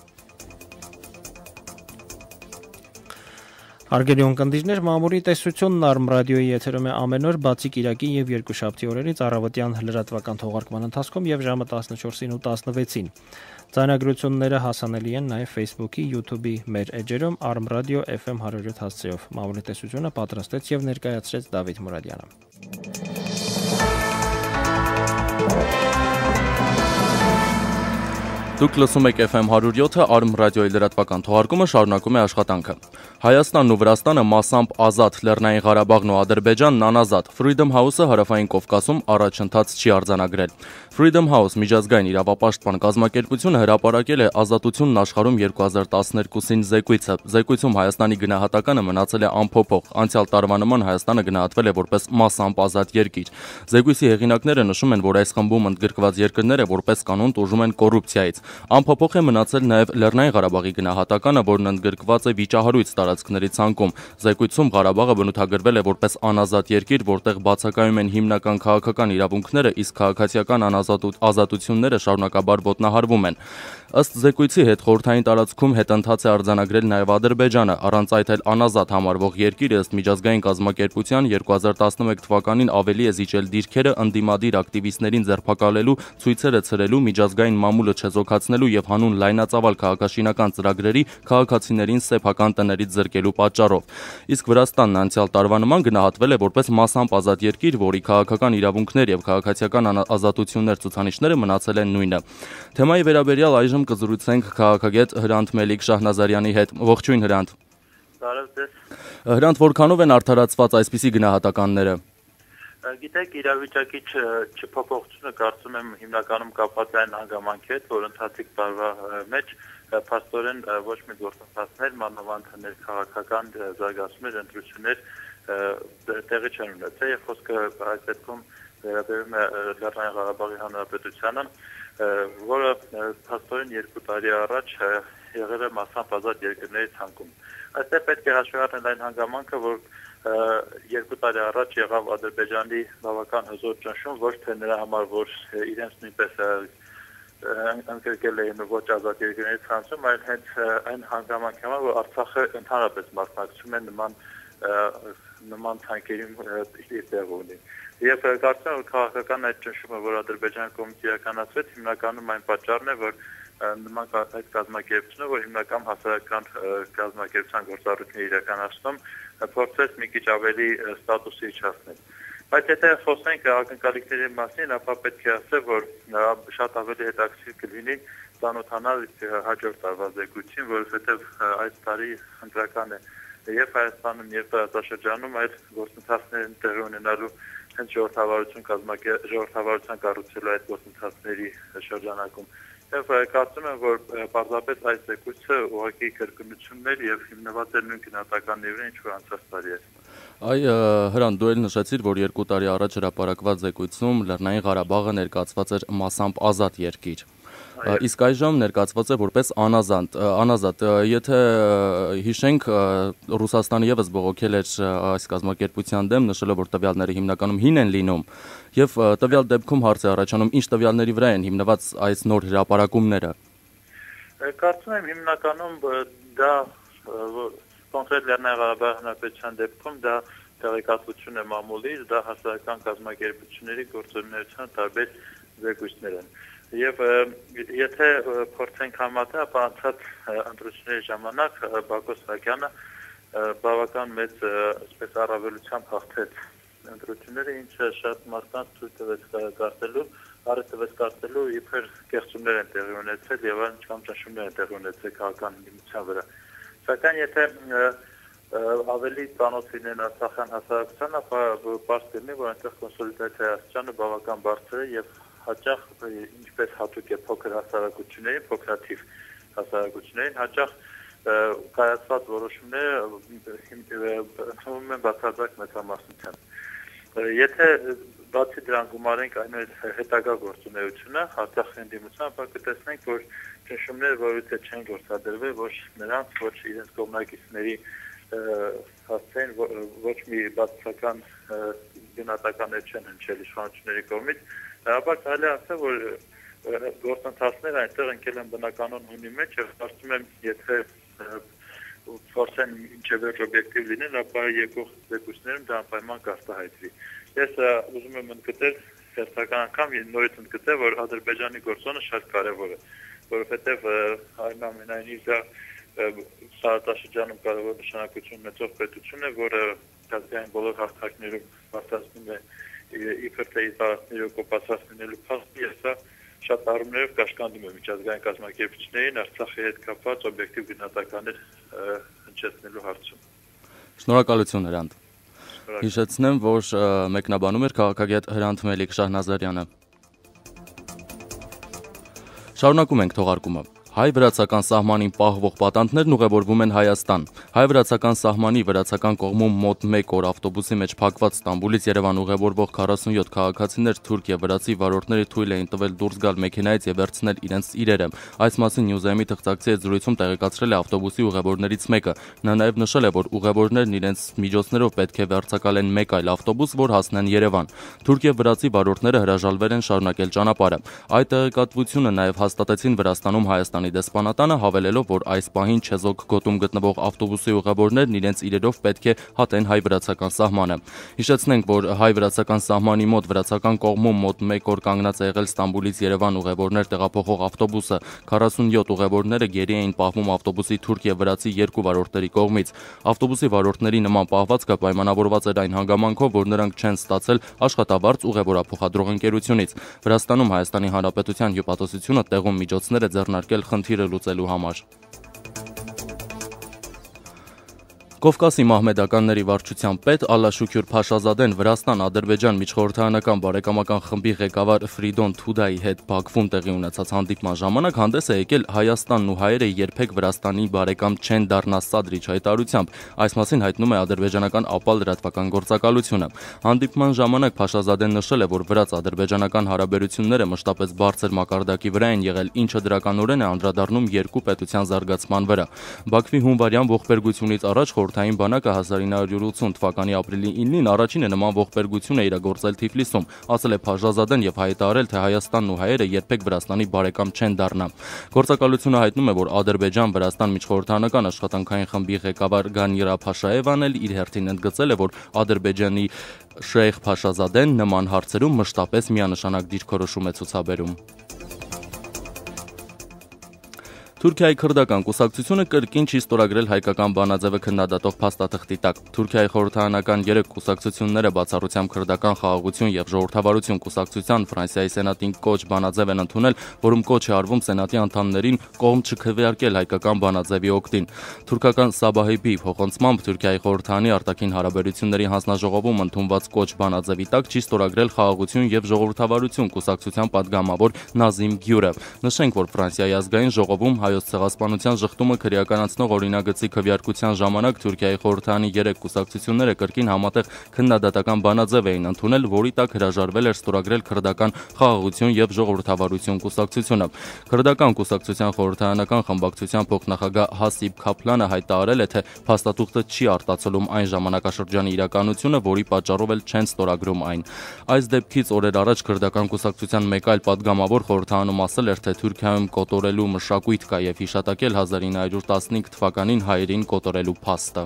Հարգելի ունկնդիրներ, մամուլի տեսությունն Արմ ռադիոյի եթերում է ամեն օր, բացի կիրակի եւ երկուշաբթի օրերից առավոտյան լրատվական թողարկման ընթացքում եւ ժամը 14-ին ու 16-ին։ Ձայնագրությունները հասանելի են նաեւ Facebook-ի, YouTube-ի մեր էջերում Arm Radio FM 107 հասցեով։ Մամուլի տեսությունը պատրաստեց եւ ներկայացրեց Դավիթ Մուրադյանը։ Դուք լսում եք FM 107-ը Arm ռադիոյի լրատվական թողարկումը շարունակում է աշխատանքը։ Հայաստանն ու Վրաստանը մասամբ ազատ, Լեռնային Ղարաբաղն ու Ադրբեջանն անազատ։ Freedom House-ը Հարավային Կովկասում առաջընթաց չի արձանագրել։ Freedom House միջազգային իրավապաշտպան կազմակերպությունը հրապարակել է Ազատությունն աշխարհում 2012-ին զեկույցը։ Զեկույցում Հայաստանի գնահատականը մնացել է անփոփոխ։ Անցյալ տարվա նման Հայաստանը գնահատվել է որպես մասամբ ազատ երկիր։ Զեկույցի հեղինակները նշում են, որ այս խմբում ընդգրկված երկրները որպես կանոն տուժում են կոռուպցիայից։ Անփոփոխ է մնացել նաև Լեռնային Ղարաբաղի գնահատականը, որն ընդգրկված է վիճահարույց տարածքների ցանկում։ Զեկույցում Ղարաբաղը բնութագրվել է որպես անազատ երկիր, որտեղ բացակայում են հիմնական քաղաքական իրավունքները, իսկ քաղաքացիական ազատությունները շարունակաբար ոտնահարվում են։ Ըստ զեկույցի հետխորհրդային տարածքում հետընթաց է արձանագրել նաև Ադրբեջանը, առանց այդ էլ անազատ համարվող երկիրը ըստ միջազգային կազմակերպության 2011 թվականին ավելի է զիջել դիրքերը ընդդիմադիր ակտիվիստներին ձերբակալելու, ցույցերը ցրելու, միջազգային մամուլը չեզոքացնելու եւ հանուն լայնածավալ քաղաքաշինական ծրագրերի քաղաքացիներին սեփական տներից զրկելու պատճառով։ Իսկ Վրաստանն անցյալ տարվա նման գնահատվել է որպես մասամբ ազատ երկիր, որի քաղաքական իրավունքներ եւ քաղաքացիական ազատություններ ցուցանիշները մնացել են նույնը։ Թեմայի վերաբերյալ այժմ կզրուցենք քաղաքագետ Հրանտ Մելիք Շահնազարյանի հետ։ Ողջույն Հրանտ։ Բարև ձեզ։ Հրանտ, որքանով են արդարացված այսպիսի գնահատականները։ Գիտեք, իրավիճակի չփոփոխությունը կարծում եմ հիմնականում կապված է այն հանգամանքի հետ, որ ընթացիկ տարվա մեջ փաստորեն ոչ մի գործընթացներ, մանավանդ ներքաղաքական զարգացումներ, ընտրություններ տեղի չեն ունեցել, եւ խոսքը այս դեպքում վերաբերում է Լեռնային Ղարաբաղի Հանրապետությանը, որը փաստորեն 2 տարի առաջ եղել է մասամբ ազատ երկրների ցանկում։ Այստեղ պետք է հաշվի առնել այն հանգամանքը, որ 2 տարի առաջ եղավ Ադրբեջանի բավական հզոր ճնշում, ոչ թե նրա համար, որ իրենց նույնպես ընդգրկել էին ոչ ազատ երկրների ցանկում, այլ հենց այն հանգամանքի համար, որ Արցախը ընդհանրապես մասնակցում է նման ցանկերին տեղ ունի։ Եվ կարծում եմ, որ քաղաքական այդ ճնշումը, որ Ադրբեջանի կողմից իրականացվեց, հիմնականում այն պատճառն է, որ նման այդ կազմակերպությունը, որ հիմնական հասարակական կազմակերպության գործառույթներ իրականացնում, փորձեց մի քիչ ավելի ստատուսը իջեցնել։ Բայց եթե խոսենք ակնկալիքների մասին, ապա պետք է ասել, որ շատ ավելի հետաքրքիր կլինի ծանոթանալ հաջորդ տարվա զեկույցին, որովհետև այս տարի ընտրական է եւ Հայաստանում եւ տարածաշրջանում այդ գործընթացներն տեղի ունենալու հենց ժողովրդավարության կառուցելու այդ գործընթացների շրջանակում։ Եվ կարծում եմ, որ պարզապես այս զեկույցը ուղղակի կրկնություններ եւ հիմնված է նույն գնահատականների վրա, ինչ որ անցած տարի է։ Հրանտ, դու էլ նշեցիր, որ 2 տարի առաջ հրապարակված զեկույցում Լեռնային Ղարաբաղը ներկայացված էր մասամբ ազատ երկիր։ Իսկ այժմ ներկայացված է որպես անազատ։ Եթե հիշենք, Ռուսաստանը եւս բողոքել էր այս կազմակերպության դեմ, նշելով, որ տվյալները հիմնականում հին են լինում, եւ տվյալ դեպքում հարց է առաջանում, ինչ տվյալների վրա են հիմնված այս նոր հրապարակումները։ Կարծում եմ հիմնականում դա կոնկրետ Լեռնային Ղարաբաղի Հանրապետության դեպքում դա տեղեկատվություն է մամուլից, դա հասարակական կազմակերպությունների գործունեության տարբեր զեկույցներ են։ Եվ եթե փորձենք համատեղ, ապա անցած ընտրությունների ժամանակ Բակո Սահակյանը բավական մեծ այսպես առավելությամբ հաղթեց ընտրությունները, ինչը շատ մարդկանց ցույց տվեց կարծելու իբր կեղծումներ են տեղի ունեցել եւ այն կամ ճնշումներ են տեղի ունեցել քաղաքական ընդդիմության վրա։ Սակայն եթե ավելի ծանոթ լինեն Արցախյան հասարակության, ապա պարզ կլինի, որ այնտեղ կոնսոլիդացիայի աստիճանը բավական բարձր է եւ հաճախ ինչպես հատուկ է փոքր հասարակություններին, փոքրաթիվ հասարակություններին, հաճախ կայացված որոշումները ընդունվում են բացարձակ մեծամասնությամբ։ Եթե Բացի դրան գումարենք այն հետագա գործունեությունը, Արցախի ընդդիմության, ապա կտեսնենք, որ ճնշումները որևէ չեն գործադրվել, ոչ նրանց, ոչ իրենց կողմնակիցների հասցեն, ոչ մի բացասական գնահատականներ չեն հնչել իշխանությունների կողմից, հրապարակ կարելի է ասել, որ գործընթացները այնտեղ ընկել են բնականon հունի մեջ եւ կարծում եմ, եթե փորձեն ինչեւ օբյեկտիվ լինել, ապա եկող զեկույցներում դա անպայման կարտահայտվի։ Ես ուզում եմ ընդգծել հերթական անգամ նորից ընդգծել, որ Ադրբեջանի գործոնը շատ կարեւոր է, որովհետեւ այնուամենայնիվ դա Սահարթաշրջանում կարևոր նշանակություն ունեցող պետություն է, որը ազգային բոլոր հարթակներում բարձրացնում է իբր թե իր տարածքների օկուպացված լինելու փաստը, եւ սա շատ առումներով կաշկանդում է միջազգային կազմակերպիչներին Արցախի հետ կապված օբյեկտիվ գնահատականներ հնչեցնելու հարցում։ Շնորհակալություն Հրանտ։ Հիշեցնեմ, որ մեկնաբանում էր քաղաքագետ Հրանտ Մելիք Շահնազարյանը։ Շարունակում ենք թողարկումը։ Հայ-վրացական սահմանին պահվող պատանդներն ուղևորվում են Հայաստան։ Հայ-վրացական սահմանի վրացական կողմում մոտ 1 օր ավտոբուսի մեջ փակված Ստամբուլից Երևան ուղևորվող 47 քաղաքացիներ թուրք եւ վրացի վարորդների թույլ էին տվել դուրս գալ մեքենայից եւ վերցնել իրենց իրերը։ Այս մասին Նյուզայմի թղթակցի հետ զրույցում տեղեկացրել է ավտոբուսի ուղևորներից մեկը։ Նա նաեւ նշել է, որ ուղևորներն իրենց միջոցներով պետք է վերցակալեն մեկ այլ ավտոբուս, որ հասնեն Երևան։ Թուրք եւ վրացի վարորդները հրաժարվել են շարունակել ճանապարհը։ Այդ տեղեկատվությունը նաեւ հաստատեցին Վրաստանում Հայաստանի դեսպանատանը, հավելելով, որ այս պահին Չեզոք գոտում գտնվող ավտոբուսի ուղևորներն իրենց իրերով պետք է հատեն հայ-վրացական սահմանը։ Հիշեցնենք, որ հայ-վրացական սահմանի մոտ վրացական կողմում մոտ 1 օր կանգնած է եղել Ստամբուլից Երևան ուղևորներ տեղափոխող ավտոբուսը։ 47 ուղևորները գերի էին պահվում ավտոբուսի թուրք եւ վրացի երկու վարորդների կողմից։ Ավտոբուսի վարորդների նման պահվածքը պայմանավորված էր այն հանգամանքով, որ նրանք չեն ստացել աշխատավարձ ուղևորափոխադրող ընկերությունից։ Վրաստանում Հայաստանի Հանրապետության հյուպատոսությունը տեղում միջոցներ է ձեռնարկել խնդիրը լուծելու համար։ Կովկասի մահմեդականների վարչության պետ Ալլաշուքյուր Փաշազադեն Վրաստան-Ադրբեջան միջխորհրդարանական բարեկամական խմբի ղեկավար Ֆրիդոն Թուդայի հետ Բաքվում տեղի ունեցած հանդիպման ժամանակ հանդես է եկել Հայաստանն ու հայերը երբեք Վրաստանի բարեկամ չեն դառնա սադրիչ հայտարարությամբ։ Այս մասին հայտնում է ադրբեջանական ԱՊԱ լրատվական գործակալությունը։ Հանդիպման ժամանակ Փաշազադեն նշել է, որ վրաց-ադրբեջանական հարաբերությունները մշտապես բարձր մակարդակի վրա են եղել, ինչը դրականորեն է անդրադառնում երկու պետության զարգացման վրա։ Բաքվի հունվարյան ողբերգությունից առաջ Խորհրդային բանակը 1980 թվականի ապրիլի 9-ին առաջինը նման ողբերգություն է իրագործել Թիֆլիսում, ասել է Փաշազադեն եւ հայտարարել, թե Հայաստանն ու հայերը երբեք Վրաստանի բարեկամ չեն դառնա։ Գործակալությունը հայտնում է, որ Ադրբեջան-Վրաստան միջխորհրդարանական աշխատանքային խմբի ղեկավար Գանիրա Փաշաևան էլ իր հերթին ընդգծել է, որ Ադրբեջանի Շեյխ Փաշազադեն նման հարցերում մշտապես միանշանակ դիրքորոշում է ցուցաբերում։ Թուրքիայի քրդական կուսակցությունը կրկին չի ստորագրել հայկական բանաձևը քննադատող փաստաթղթի տակ։ Թուրքիայի խորհրդարանական 3 կուսակցությունները բացառությամբ քրդական խաղաղություն եւ ժողովրդավարություն կուսակցության Ֆրանսիայի սենատին կոչ բանաձև են ընդունել, որում կոչ է արվում սենատի անդամներին կողմ չքվեարկել հայկական բանաձևի օգտին։ Թուրքական Սաբահիբի փոխանցմամբ Թուրքիայի խորհրդարանի արտաքին հարաբերությունների հանձնաժողովում ընդունված կոչ բանաձևի տակ չի ստորագրել խաղաղություն եւ ժողովրդավարություն կուսակցության падգամավոր Նազիմ Գյուրը։ Նշենք, որ Ֆրանսիայի ազգային ժողովում Հայոց ցեղասպանության շղթումը քրեականացնող օրինագծի քվեարկության ժամանակ Թուրքիայի խորհրդարանի 3 կուսակցությունները կրկին համատեղ քննադատական բանաձև էին ընդունել, որի տակ հրաժարվել էր ստորագրել քրդական խաղաղություն եւ ժողովրդավարություն կուսակցությունը։ Քրդական կուսակցության խորհրդարանական խմբակցության փոխնախագահ Հասիբ Քապլանը հայտարարել է, թե փաստաթուղթը չի արտացոլում այն ժամանակաշրջանի իրականությունը, որի պատճառով էլ չեն ստորագրում այն։ Այս դեպքից օրեր առաջ քրդական կուսակցության մեկ այլ падգամավոր խորհրդարանում ասել էր, թե Թուրքիայում կոտորելու մշակույթ կա եւ հիշատակել 1915 թվականին հայերին կոտորելու փաստը։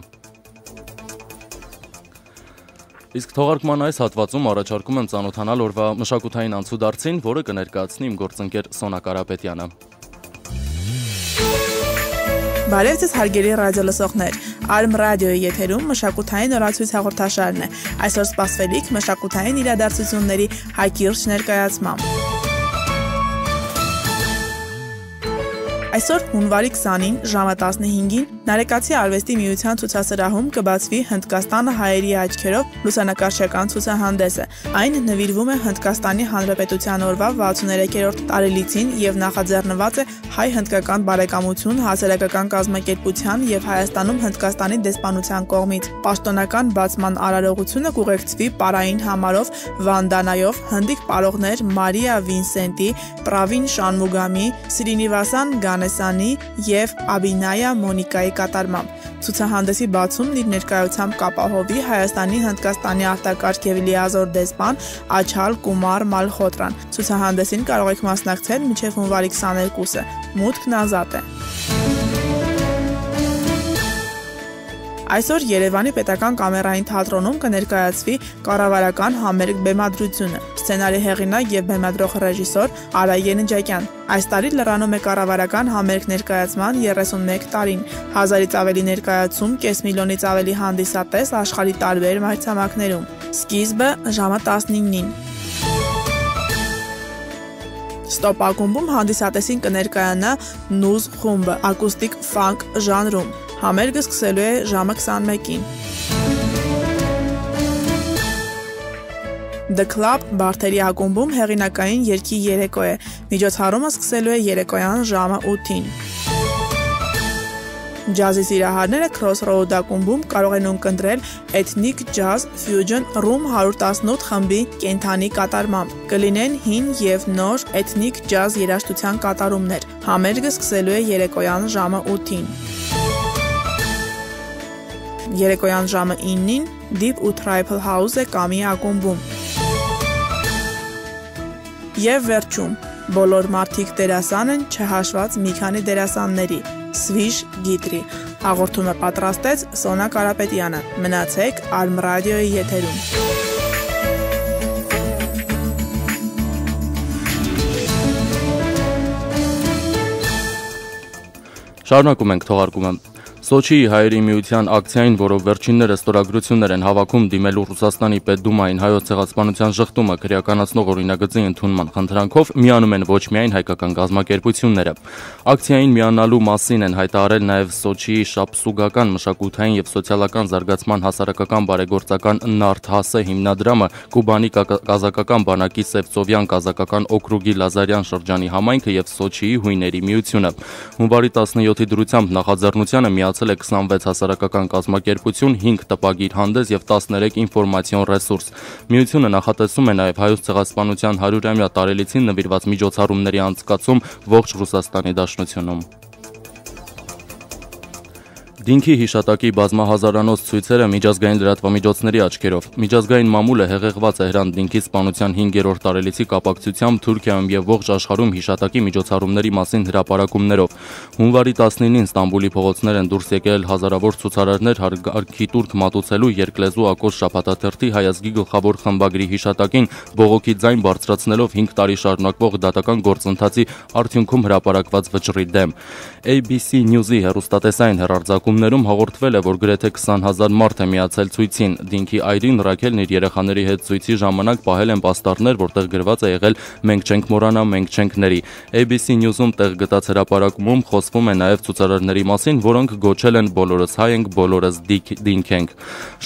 Իսկ թողարկման այս հատվածում առաջարկում եմ ծանոթանալ օրվա մշակութային անցուդարձին, որը կներկայացնի իմ գործընկեր Սոնա Կարապետյանը։ Բարև ձեզ հարգելի ռադիոլսողներ, Արմ ռադիոյի եթերում մշակութային օրացույց հաղորդաշարն է, այսօր սպասվելիք մշակութային իրադարձությունների հակիրճ ներկայացմամբ։ Այսօր հունվարի 20-ին ժամը 15-ին Նարեկացի արվեստի միության ցուցասրահում կբացվի Հնդկաստանը հայերի աչքերով լուսանկարչական ցուցահանդեսը։ Այն նվիրվում է Հնդկաստանի Հանրապետության օրվա 63-րդ տարելիցին եւ նախաձեռնված է հայ-հնդկական բարեկամություն հասարակական կազմակերպության եւ Հայաստանում Հնդկաստանի դեսպանության կողմից։ Պաշտոնական բացման արարողությունը կուղեկցվի պարային համարով Վանդանայով հնդիկ պարողներ Մարիա Վինսենտի, Պրավին Շանմուգամի, Սրինիվասան Գանեսանի եւ Աբինայա Մոնիկայի կատարմամբ։ Ցուցահանդեսի բացումն իր ներկայությամբ կապահովի Հայաստանի Հնդկաստանի արտակարգ եւ լիազոր դեսպան Աչհալ Կումար Մալխոտրան։ Ցուցահանդեսին կարող եք մասնակցել մինչեւ հունվարի 22-ը։ Մուտքն ազատ է։ Այսօր Երևանի պետական կամերային թատրոնում կներկայացվի կառավարական համերգ բեմադրությունը։ Սցենարի հեղինակ եւ բեմադրող ռեժիսոր Արա Ենջակյան։ Այս տարի լրանում է կառավարական համերգ ներկայացման 31 տարին։ 1000-ից ավելի ներկայացում, կես միլիոնից ավելի հանդիսատես աշխարհի տարբեր մայրցամաքներում։ Սկիզբը ժամը 19-ին։ Ստոպ ակումբում հանդիսատեսին կներկայանա Նուզ խումբը ակուստիկ ֆանկ ժանրում։ Համերգը սկսելու է ժամը 21-ին։ The Club Բարթերի ակումբում հեղինակային երգի երեկո է։ Միջոցառումը սկսելու է երեկոյան ժամը 8-ին։ Ջազի սիրահարները Crossroad ակումբում կարող են ունկնդրել Ethnic Jazz Fusion Room 118 խմբի կենթանի կատարմամբ։ Կլինեն հին եւ նոր Ethnic Jazz երաժշտության կատարումներ։ Համերգը սկսելու է երեկոյան ժամը 8-ին։ Երեկոյան ժամը 9-ին Deep ու Tribal House է Կամի ակումբում։ Եվ վերջում բոլոր մարդիկ դերասան են չհաշված մի քանի դերասանների։ Սվիշ գիտրի հաղորդումը պատրաստեց Սոնա Կարապետյանը։ Մնացեք Արմ ռադիոյի եթերում։ Շարունակում ենք թողարկումը։ Սոչիի հայերի միության ակցիային, որով վերջիններս ստորագրություններ են հավաքում դիմելու Ռուսաստանի Պետդումային հայոց ցեղասպանության շղթումը քրեականացնող օրինագծի ընդունման խնդրանքով միանում են ոչ միայն հայկական գազམ་ակերպությունները։ Ակցիային միանալու մասին են հայտարարել նաև Սոչիի շապսուգական մշակութային եւ սոցիալական զարգացման հասարակական բարեգործական Նարթհասե հիմնադրամը, Կուբանի կազակական բանակի Սևծովյան կազակական օկրուգի Լազարյան շրջանի համայնքը եւ Սոչիի հույների միությունը։ Հունվարի 17-ի դրությամբ նախաձեռնությանը միացել է 26 հասարակական կազմակերպություն, 5 տպագիր հանդես եւ 13 ինֆորմացիոն ռեսուրս։ Միությունը նախատեսում է նաեւ հայոց ցեղասպանության 100-ամյա տարելիցին նվիրված միջոցառումների անցկացում ողջ Ռուսաստանի Դաշնությունում։ Դինքի հիշատակի բազմահազարանոց ցույցերը միջազգային լրատվամիջոցների աչքերով։ Միջազգային մամուլը հեղեղված է Հրանտ Դինքի սպանության 5-րդ տարելիցի կապակցությամբ Թուրքիայում եւ ողջ աշխարհում հիշատակի միջոցառումների մասին հրապարակումներով։ Հունվարի 19-ին Ստամբուլի փողոցներ են դուրս եկել հազարավոր ցուցարարներ հարգի տուրք մատուցելու երկլեզու ակոս շաբաթաթերթի հայազգի գլխավոր խմբագրի հիշատակին բողոքի ձայն բարձրացնելով 5 տարի շարունակվող դատական գործընթացի արդյունքում հրապարակված վճռի դեմ։ ABC News-ի հեռուստատեսային հեռարձակումներում հաղորդվել է, որ գրեթե 20,000 մարդ է միացել ցույցին։ Դինքի այրին Ռաքելն իր երեխաների հետ ցույցի ժամանակ պահել են պաստառներ, որտեղ գրված է եղել «Մենք չենք մոռանա, մենք չենք ների»։ ABC News-ում տեղ գտած հրապարակումում խոսվում է նաև ցուցարարների մասին, որոնք գոչել են «Բոլորս հայ ենք, բոլորս դինք ենք»։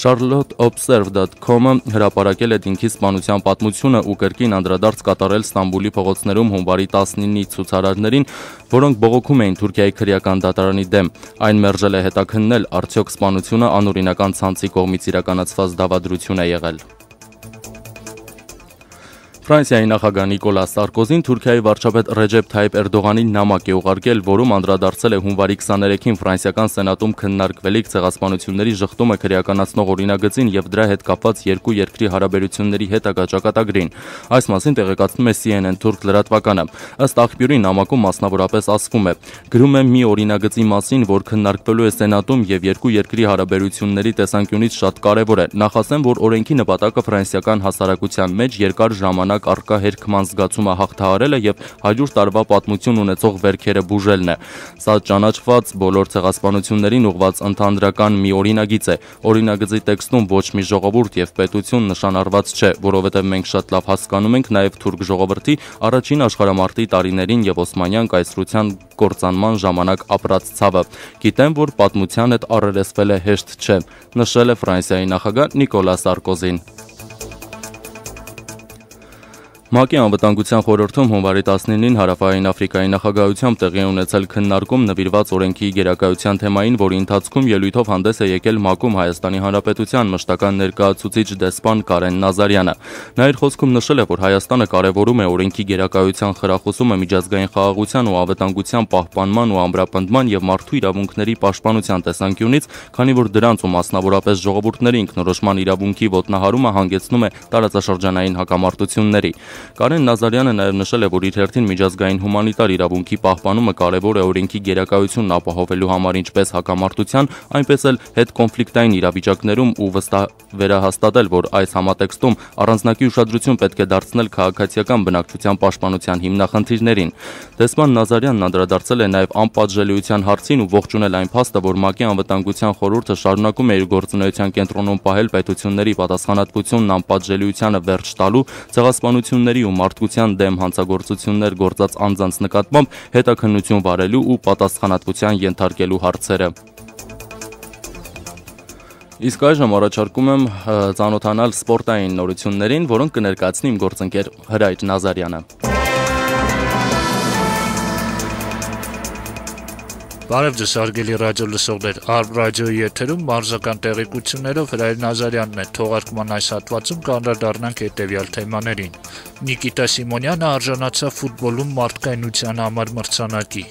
CharlotteObserve.com-ը հրապարակել է Դինքի սպանության պատմությունը ու կրկին անդրադարձ կատարել Ստամբուլի փողոցներում հունվարի 19-ի ցուցարարներին, որոնք բողոքում էին Թուրքիայի քրեական դատարանի դեմ։ Այն մերժել է հետաքննել, արդյոք սպանությունը անօրինական ցանցի կողմից իրականացված դավադրություն է եղել։ Ֆրանսիայի նախագահ Նիկոլա Սարկոզին Թուրքիայի վարչապետ Ռեջեփ Թայիփ Էրդողանին նամակ է ուղարկել, որում անդրադարձել է հունվարի 23-ին ֆրանսիական սենատում քննարկվելիք ցեղասպանությունների շղթումը քրեականացնող օրինագծին եւ դրա հետ կապված երկու երկրի հարաբերությունների հետագա ճակատագրին։ Այս մասին տեղեկացնում է CNN թուրք լրատվականը։ Ըստ աղբյուրի նամակում մասնավորապես ասվում է. գրում եմ մի օրինագծի մասին, որ քննարկվելու է սենատում եւ երկու երկրի հարաբերությունների տեսանկյունից շատ կարեւոր է։ Նախ ասեմ, որ օրենքի նպատակը ֆրանսիական հասարակության մեջ երկար ժամանակ ժամանակ առկա հերքման զգացումը հաղթահարելը եւ 100 տարվա պատմություն ունեցող վերքերը բուժելն է։ Սա ճանաչված բոլոր ցեղասպանություններին ուղղված ընդհանրական մի օրինագիծ է։ Օրինագծի տեքստում ոչ մի ժողովուրդ եւ պետություն նշանառված չէ, որովհետեւ մենք շատ լավ հասկանում ենք նաեւ թուրք ժողովրդի առաջին աշխարհամարտի տարիներին եւ Օսմանյան կայսրության կործանման ժամանակ ապրած ցավը։ Գիտեմ, որ պատմության հետ առերեսվելը հեշտ չէ, նշել է Ֆրանսիայի նախագահ Նիկոլա Սարկոզին։ ՄԱԿ-ի անվտանգության խորհրդում հունվարի 19-ին Հարավային Աֆրիկայի նախագահությամբ տեղի ունեցել քննարկում նվիրված օրենքի գերակայության թեմային, որի ընթացքում ելույթով հանդես է եկել ՄԱԿ-ում Հայաստանի Հանրապետության մշտական ներկայացուցիչ դեսպան Կարեն Նազարյանը։ Նա իր խոսքում նշել է, որ Հայաստանը կարևորում է օրենքի գերակայության խրախուսումը միջազգային խաղաղության ու անվտանգության պահպանման ու ամրապնդման եւ մարդու իրավունքների պաշտպանության տեսանկյունից, քանի որ դրանց ու մասնավորապես ժողովուրդների ինքնորոշման իրավունքի ոտնահարումը հանգեցնում է տարածաշրջանային հակամարտությունների։ Կարեն Նազարյանը նաև նշել է, որ իր հերթին միջազգային հումանիտար իրավունքի պահպանումը կարևոր է օրենքի գերակայությունն ապահովելու համար ինչպես հակամարտության, այնպես էլ հետկոնֆլիկտային իրավիճակներում ու վերահաստատել, որ այս համատեքստում առանձնակի ուշադրություն պետք է դարձնել քաղաքացիական բնակչության պաշտպանության հիմնախնդիրներին։ Դեսպան Նազարյանն անդրադարձել է նաև անպատժելիության հարցին ու ողջունել այն փաստը, որ ՄԱԿ-ի անվտանգության խորհուրդը շարունակում է իր գործունեության կենտրոնում պահել պետությունների պատասխանատվությունն անպատժելիությանը վերջ տալու, ցեղասպանությունների ու մարդկության դեմ հանցագործություններ գործած անձանց նկատմամբ հետաքննություն վարելու ու պատասխանատվության ենթարկելու հարցերը։ Իսկ այժմ առաջարկում եմ ծանոթանալ սպորտային նորություններին, որոնք կներկայացնի իմ գործընկեր Հրայր Նազարյանը։ Բարև ձեզ հարգելի ռադիո լսողներ, Արբ ռադիոյի եթերում մարզական տեղեկություններով Հրայր Նազարյանն է, թողարկման այս հատվածում կանդրադառնանք հետևյալ թեմաներին։ Նիկիտա Սիմոնյանը արժանացավ ֆուտբոլում մարդկայնության համար մրցանակի։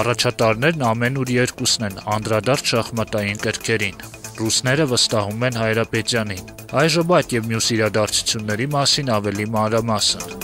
Առաջատարներն ամենուր երկուսն են, անդրադարձ շախմատային կրքերին։ Ռուսները վստահում են Հայրապետյանին։ Այժմ այդ եւ մյուս իրադարձությունների մասին ավելի մանրամասն։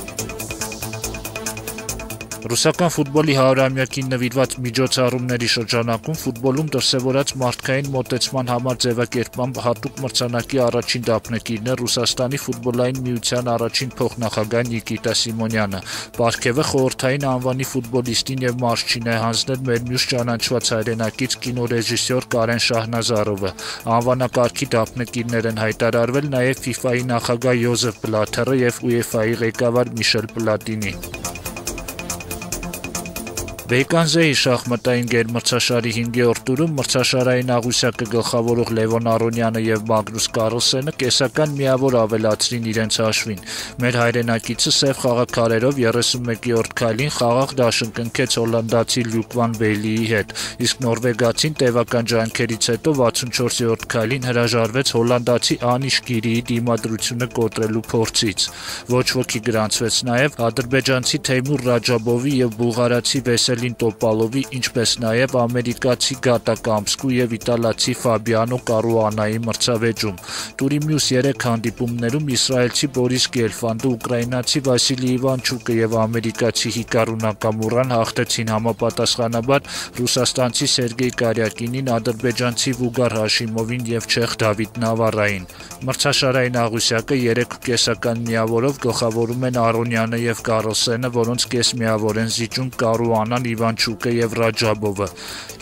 Ռուսական ֆուտբոլի 100-ամյակին նվիրված միջոցառումների շրջանակում ֆուտբոլում դրսևորած մարդկային մոտեցման համար ձևակերպման հատուկ մրցանակի առաջին դափնեկիրն է Ռուսաստանի ֆուտբոլային միության առաջին փոխնախագահ Նիկիտա Սիմոնյանը։ Պարգևը խորհրդային անվանի ֆուտբոլիստին եւ մարզչին է հանձնել մեր մյուս ճանաչված հայրենակից կինոռեժիսոր Կարեն Շահնազարովը։ Անվանակարգի դափնեկիրներ են հայտարարվել նաեւ FIFA-ի նախագահ Յոզեֆ Բլաթերը եւ UEFA-ի ղեկավար Միշել Պլատինին։ Բեյկանզեի շախմատային գերմրցաշարի 5-րդ տուրում մրցաշարային աղյուսակը գլխավորող Լևոն Արոնյանը եւ Մագնուս Կարլսենը կեսական միավոր ավելացրին իրենց հաշվին։ Մեր հայրենակիցը սև խաղաքարերով 31-րդ քայլին խաղաղ դաշն կնքեց հոլանդացի Լյուկ վան Բեյլիի հետ, իսկ նորվեգացին տևական ջանքերից հետո 64-րդ քայլին հրաժարվեց հոլանդացի Անիշ Գիրիի դիմադրությունը կոտրելու փորձից։ Ոչ ոքի գրանցվեց նաեւ ադրբեջանցի Թեյմուր Ռաջաբովի եւ բուլղարացի Վեսել Տոպալովի, ինչպես նաև ամերիկացի Գատա Կամսկու եւ իտալացի Ֆաբիանո Կարուանայի մրցավեճում։ Տուրի մյուս 3 հանդիպումներում իսրայելցի Բորիս Գելֆանդը, ուկրաինացի Վասիլի Իվանչուկը եւ ամերիկացի Հիկարու Նակամուրան հաղթեցին համապատասխանաբար ռուսաստանցի Սերգեյ Կարյակինին, ադրբեջանցի Վուգար Հաշիմովին եւ չեխ Դավիթ Նավարային։ Մրցաշարային աղյուսակը 3 կեսական միավորով գլխավորում են Արոնյանը եւ Կարլսենը, որոնց կես միավոր են զիջում Կարուանան, Իվանչուկը եւ Ռաջաբովը։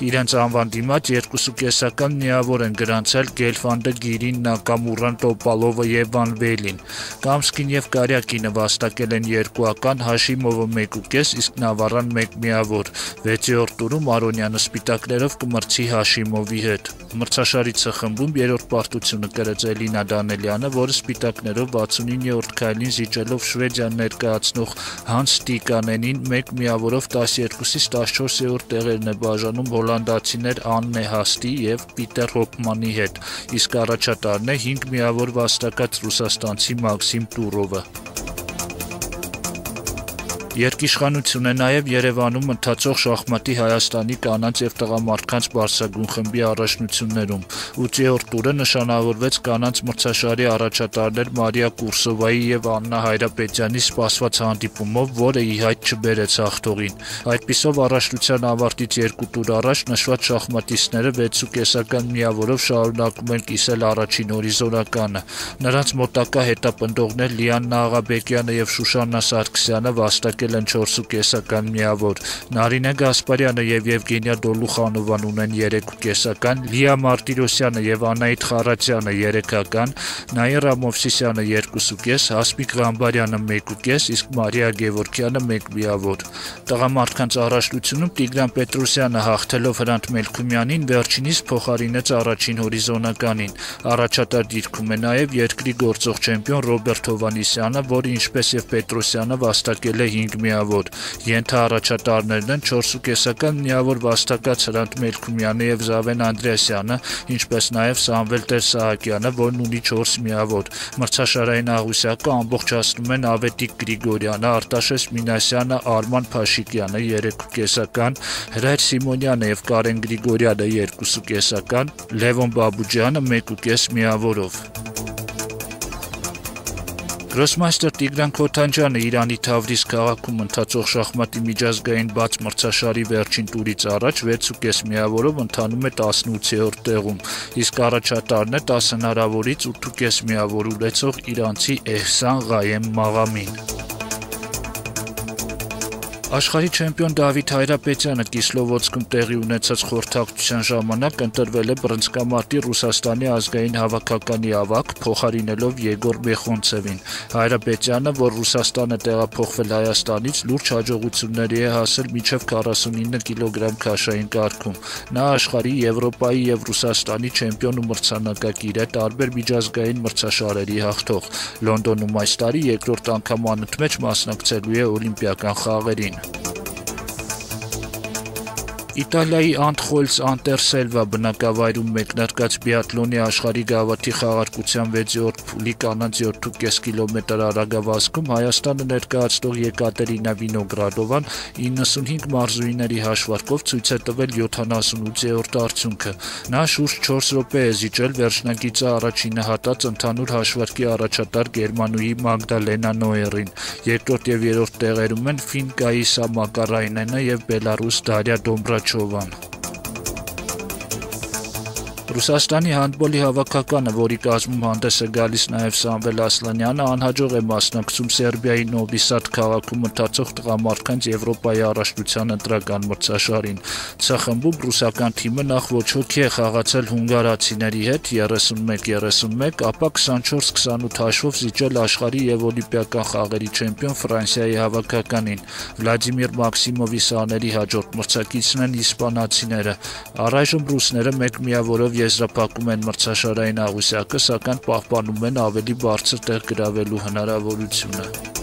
Իրենց անվան դիմաց 2.5 միավոր են գրանցել Գելֆանդը, Գիրին, Նակամուրան, Տոպալովը եւ Վան Բեյլին։ Կամսկին եւ Կարյակինը վաստակել են 2, Հաշիմովը 1.5, իսկ Նավարան 1 միավոր։ 6-րդ տուրում Արոնյանը սպիտակներով կմրցի Հաշիմովի հետ։ Մրցաշարի C խմբում 3-րդ պարտությունը կրեց Էլինա Դանելյանը, որը սպիտակներով 69-րդ քայլին զիջելով Շվեդիան ներկայացնող Հանս Տիկանենին 1 միավորով 12-ից 14-րդ տեղերն է բաժանում հոլանդացիներ Աննե Հաստի եւ Պիտեր Հոփմանի հետ, իսկ առաջատարն է 5 միավոր վաստակած ռուսաստանցի Մաքսիմ Տուրովը։ Երկիշխանություն է նաև Երևանում ընթացող շախմատի Հայաստանի կանանց եւ տղամարդկանց բարձրագույն խմբի առաջնություններում։ 8-րդ տուրը նշանավորվեց կանանց մրցաշարի առաջատարներ Մարիա Կուրսովայի եւ Աննա Հայրապետյանի սպասված հանդիպումով, որը ի հայտ չբերեց հաղթողին։ Այդպիսով առաջնության ավարտից 2 տուր առաջ նշված շախմատիստները 6.5 միավորով շարունակում են կիսել առաջին հորիզոնականը։ Նրանց մոտակա հետապնդողներ Լիաննա Աղաբեկյանը եւ Շուշաննա Սարգսյանը վաստակել են 4.5 միավոր։ Նարինե Գասպարյանը եւ Եվգենիա Դոլուխանովան ունեն 3.5, Լիա Մարտիրոսյանը եւ Անահիտ Խարատյանը 3, Նաիրա Մովսիսյանը 2.5, Հասմիկ Ղամբարյանը 1.5, իսկ Մարիա Գևորգյանը 1 միավոր։ Տղամարդկանց առաջնությունում Տիգրան Պետրոսյանը հաղթելով Հրանտ Մելքումյանին վերջինիս փոխարինեց առաջին հորիզոնականին։ Առաջատար դիրքում է նաեւ երկրի գործող չեմպիոն Ռոբերտ Հովանիսյանը, որը ինչպես եւ Պետրոսյանը վաստակել է 5 միավոր։ Ենթաառաջատարներն են 4.5 միավոր վաստակած Հրանտ Մելքումյանը եւ Զավեն Անդրեասյանը, ինչպես նաեւ Սամվել Տեր-Սահակյանը, որն ունի 4 միավոր։ Մրցաշարային աղյուսակը ամբողջացնում են Ավետիք Գրիգորյանը, Արտաշես Մինասյանը, Արման Փաշիկյանը 3.5, Հրայր Սիմոնյանը եւ Կարեն Գրիգորյանը 2.5, Լևոն Բաբուջյանը 1.5 միավորով։ Գրոսմայստեր Տիգրան Քոթանջյանը Իրանի Թավրիզ քաղաքում ընթացող շախմատի միջազգային բաց մրցաշարի վերջին տուրից առաջ 6.5 միավորով ընթանում է 18-րդ տեղում, իսկ առաջատարն է 10 հնարավորից 8.5 միավոր ունեցող իրանցի Էհսան Ղայեմ Մաղամին։ Աշխարհի չեմպիոն Դավիթ Հայրապետյանը Կիսլովոդսկում տեղի ունեցած խորհրդակցության ժամանակ ընտրվել է բռնցքամարտի Ռուսաստանի ազգային հավաքականի ավագ, փոխարինելով Եգոր Մեխոնցևին։ Հայրապետյանը, որ Ռուսաստանը տեղափոխվել Հայաստանից, լուրջ հաջողությունների է հասել մինչև 49 կիլոգրամ քաշային կարգում։ Նա աշխարհի, Եվրոպայի եւ Ռուսաստանի չեմպիոն ու մրցանակակիր է, տարբեր միջազգային մրցաշարերի հաղթող։ Լոնդոնում այս տարի երկրորդ անգամ անընդմեջ մասնակցելու է օլիմպիական խաղերին։ Իտալիայի Անտխոլց Անտերսելվա բնակավայրում մեկնարկած բիաթլոնի աշխարհի գավաթի խաղարկության 6-րդ փուլի կանանց 7.5 կիլոմետր արագավազքում Հայաստանը ներկայացնող Եկատերինա Վինոգրադովան 95 մարզուհիների հաշվարկով ցույց է տվել 78-րդ արդյունքը։ Նա շուրջ 4 րոպե է զիջել վերջնագիծը առաջինը հատած ընդհանուր հաշվարկի առաջատար գերմանուհի Մագդալենա Նոերին։ Երկրորդ եւ երրորդ տեղերում են ֆին Կայիսա Մակարայնենը եւ բելարուս Դարիա Դոմբրաչովան։ Ռուսաստանի հանդբոլի հավաքականը, որի կազմում հանդես է գալիս նաև Սամվել Ասլանյանը, անհաջող է մասնակցում Սերբիայի Նովի Սադ քաղաքում ընթացող տղամարդկանց Եվրոպայի առաջնության ընտրական մրցաշարին։ Ց խմբում ռուսական թիմը նախ ոչ հոգի է խաղացել հունգարացիների հետ 31-31, ապա 24-28 հաշվով զիջել աշխարհի եւ օլիմպիական խաղերի չեմպիոն Ֆրանսիայի հավաքականին։ Վլադիմիր Մաքսիմովի սաների հաջորդ մրցակիցն են իսպանացիները։ Առայժմ ռուսները 1 միավորով եզրափակում են մրցաշարային աղյուսակը, սակայն պահպանում են ավելի բարձր տեղ գրավելու հնարավորությունը։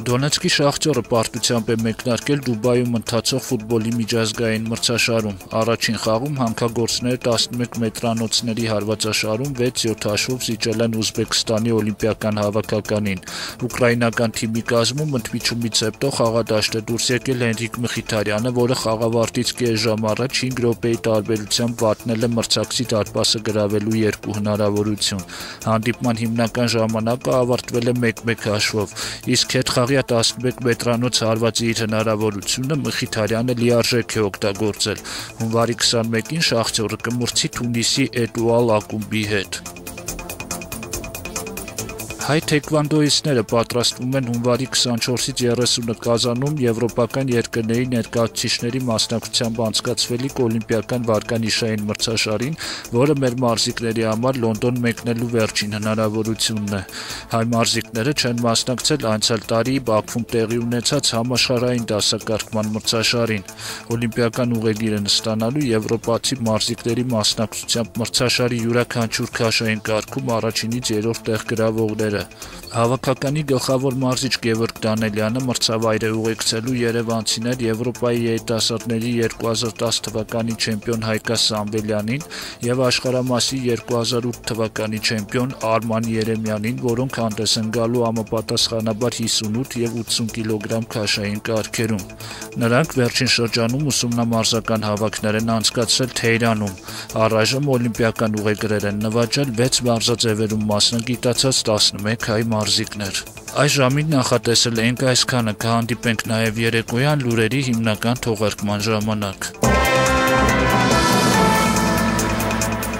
Դոնեցկի Շախտյորը պարտությամբ է մեկնարկել Դուբայում ընթացող ֆուտբոլի միջազգային մրցաշարում։ Առաջին խաղում հանքագործները 11 մետրանոցների հարվածաշարում 6-7 հաշվով զիջել են Ուզբեկստանի օլիմպիական հավաքականին։ Ուկրաինական թիմի կազմում ընդմիջումից հետո խաղադաշտ է դուրս եկել Հենրիկ Մխիթարյանը, որը խաղավարտից կես ժամ առաջ 5 րոպեի տարբերությամբ վատնել է մրցակցի դարպասը գրավելու 2 հնարավորություն։ Հանդիպման հիմնական ժամանակը ավարտվել է 1-1 հաշվով, իսկ հետխաղի 11 մետրանոց հարվածի իր հնարավորությունը Մխիթարյանը լիարժեք է օգտագործել։ Հունվարի 21-ին Շախտյորը կմրցի Թունիսի Էտուալ ակումբի հետ։ Հայ թեքվանդոիստները պատրաստվում են հունվարի 24-ից 30-ը Կազանում եվրոպական երկրների ներկայացուցիչների մասնակցությամբ անցկացվելիք օլիմպիական վարկանիշային մրցաշարին, որը մեր մարզիկների համար Լոնդոն մեկնելու վերջին հնարավորությունն է։ Հայ մարզիկները չեն մասնակցել անցյալ տարի Բաքվում տեղի ունեցած համաշխարհային դասակարգման մրցաշարին։ Օլիմպիական ուղեգիրն ստանալու եվրոպացի մարզիկների մասնակցությամբ մրցաշարի յուրաքանչյուր քաշային կարգում առաջինից երրորդ տեղ գրավողները ընկերները։ Հավաքականի գլխավոր մարզիչ Գևորգ Դանելյանը մրցավայր է ուղեկցելու երևանցիներ Եվրոպայի երիտասարդների 2010 թվականի չեմպիոն Հայկա Սամվելյանին եւ աշխարհամասի 2008 թվականի չեմպիոն Արման Երեմյանին, որոնք հանդես են գալու համապատասխանաբար 58 եւ 80 կիլոգրամ քաշային կարգերում։ Նրանք վերջին շրջանում ուսումնամարզական հավաքներ են անցկացրել Թեհրանում։ Առայժմ օլիմպիական ուղեգրեր են նվաճել 6 մարզաձևերում մասնագիտացած 11 հայ մարզիկներ։ Այս ժամին նախատեսել ենք այսքանը, կհանդիպենք նաև երեկոյան լուրերի հիմնական թողարկման ժամանակ։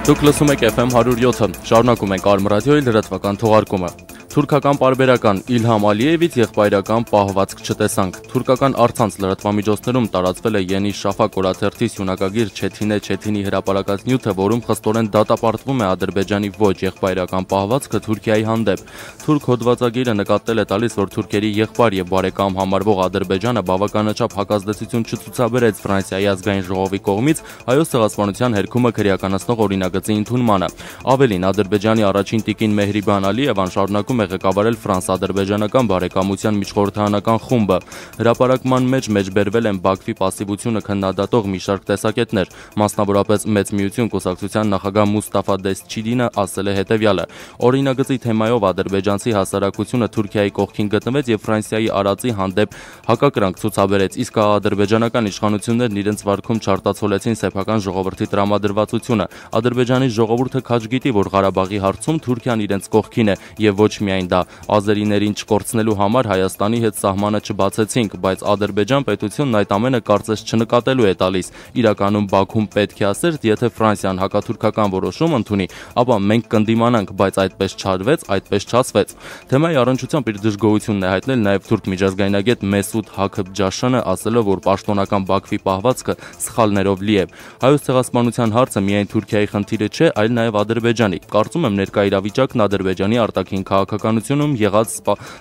Դուք լսում եք FM 107-ը, շարունակում ենք Արմ ռադիոյի լրատվական թողարկումը։ Թուրքական պարբերական Իլհամ Ալիևից եղբայրական պահվածք չտեսանք։ Թուրքական առցանց լրատվամիջոցներում տարածվել է Yeni Shafak օրաթերթի սյունակագիր Չեթինե Չեթինի հրապարակած նյութը, որում խստորեն դատապարտվում է Ադրբեջանի ոչ եղբայրական պահվածքը Թուրքիայի հանդեպ։ Թուրք հոդվածագիրը նկատել է տալիս, որ թուրքերի եղբայր եւ բարեկամ համարվող Ադրբեջանը բավականաչափ հակազդեցություն չցուցաբերեց Ֆրանսիայի ազգային ժողովի կողմից Հայոց ցեղասպանության հերքումը քրեականացնող օրինագծի ընդունմանը։ Ավելին, Ադրբեջանի առաջին տիկին Մեհրիբան Ալիևան շարունակում է ղեկավարել ֆրանս-ադրբեջանական բարեկամության միջխորհրդարանական խումբը։ Հրապարակման մեջ մեջբերվել են Բաքվի պասիվությունը քննադատող մի շարք տեսակետներ, մասնավորապես Մեծ Միություն կուսակցության նախագահ Մուստաֆա Դեսչիդինը ասել է հետևյալը. Օրինագծի թեմայով ադրբեջանցի հասարակությունը Թուրքիայի կողքին գտնվեց եւ Ֆրանսիայի արածի հանդեպ հակակրանք ցուցաբերեց, իսկ ադրբեջանական իշխանություններն իրենց վարքում չարտացոլեցին սեփական ժողովրդի տրամադրվածությունը։ Ադրբեջանի ժողովուրդը քաջ գիտի, որ Ղարաբաղի հարցում Թուրքիան իրենց կողքին է եւ ոչ միայն դա, ազերիներին չկորցնելու համար Հայաստանի հետ սահմանը չբացեցինք, բայց Ադրբեջան պետությունն այդ ամենը կարծես չնկատելու է տալիս։ Իրականում Բաքուն պետք է ասեր, եթե Ֆրանսիան հակաթուրքական որոշում ընդունի, ապա մենք կընդդիմանանք, բայց այդպես չարվեց, այդպես չասվեց։ Թեմայի առնչությամբ իր դժգոհությունն է հայտնել նաև թուրք միջազգայնագետ Մեսուդ Հաքբջաշանը, ասելով, որ պաշտոնական Բաքվի պահվածքը սխալներով լի է։ Հայոց ցեղասպանության հարցը միայն Թուրքիայի խնդիրը չէ, այլ նաև Ադրբեջանի։ Կարծում եմ ներկա իրավիճակն Ադրբեջանի արտաքին քաղաքականությունում եղած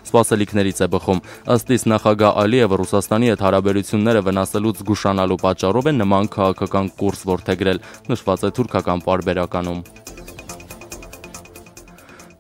սպասելիքներից է բխում։ Ըստ իս նախագահ Ալիևը Ռուսաստանի հետ հարաբերությունները վնասելուց զգուշանալու պատճառով է նման քաղաքական կուրս որդեգրել, նշված է թուրքական պարբերականում։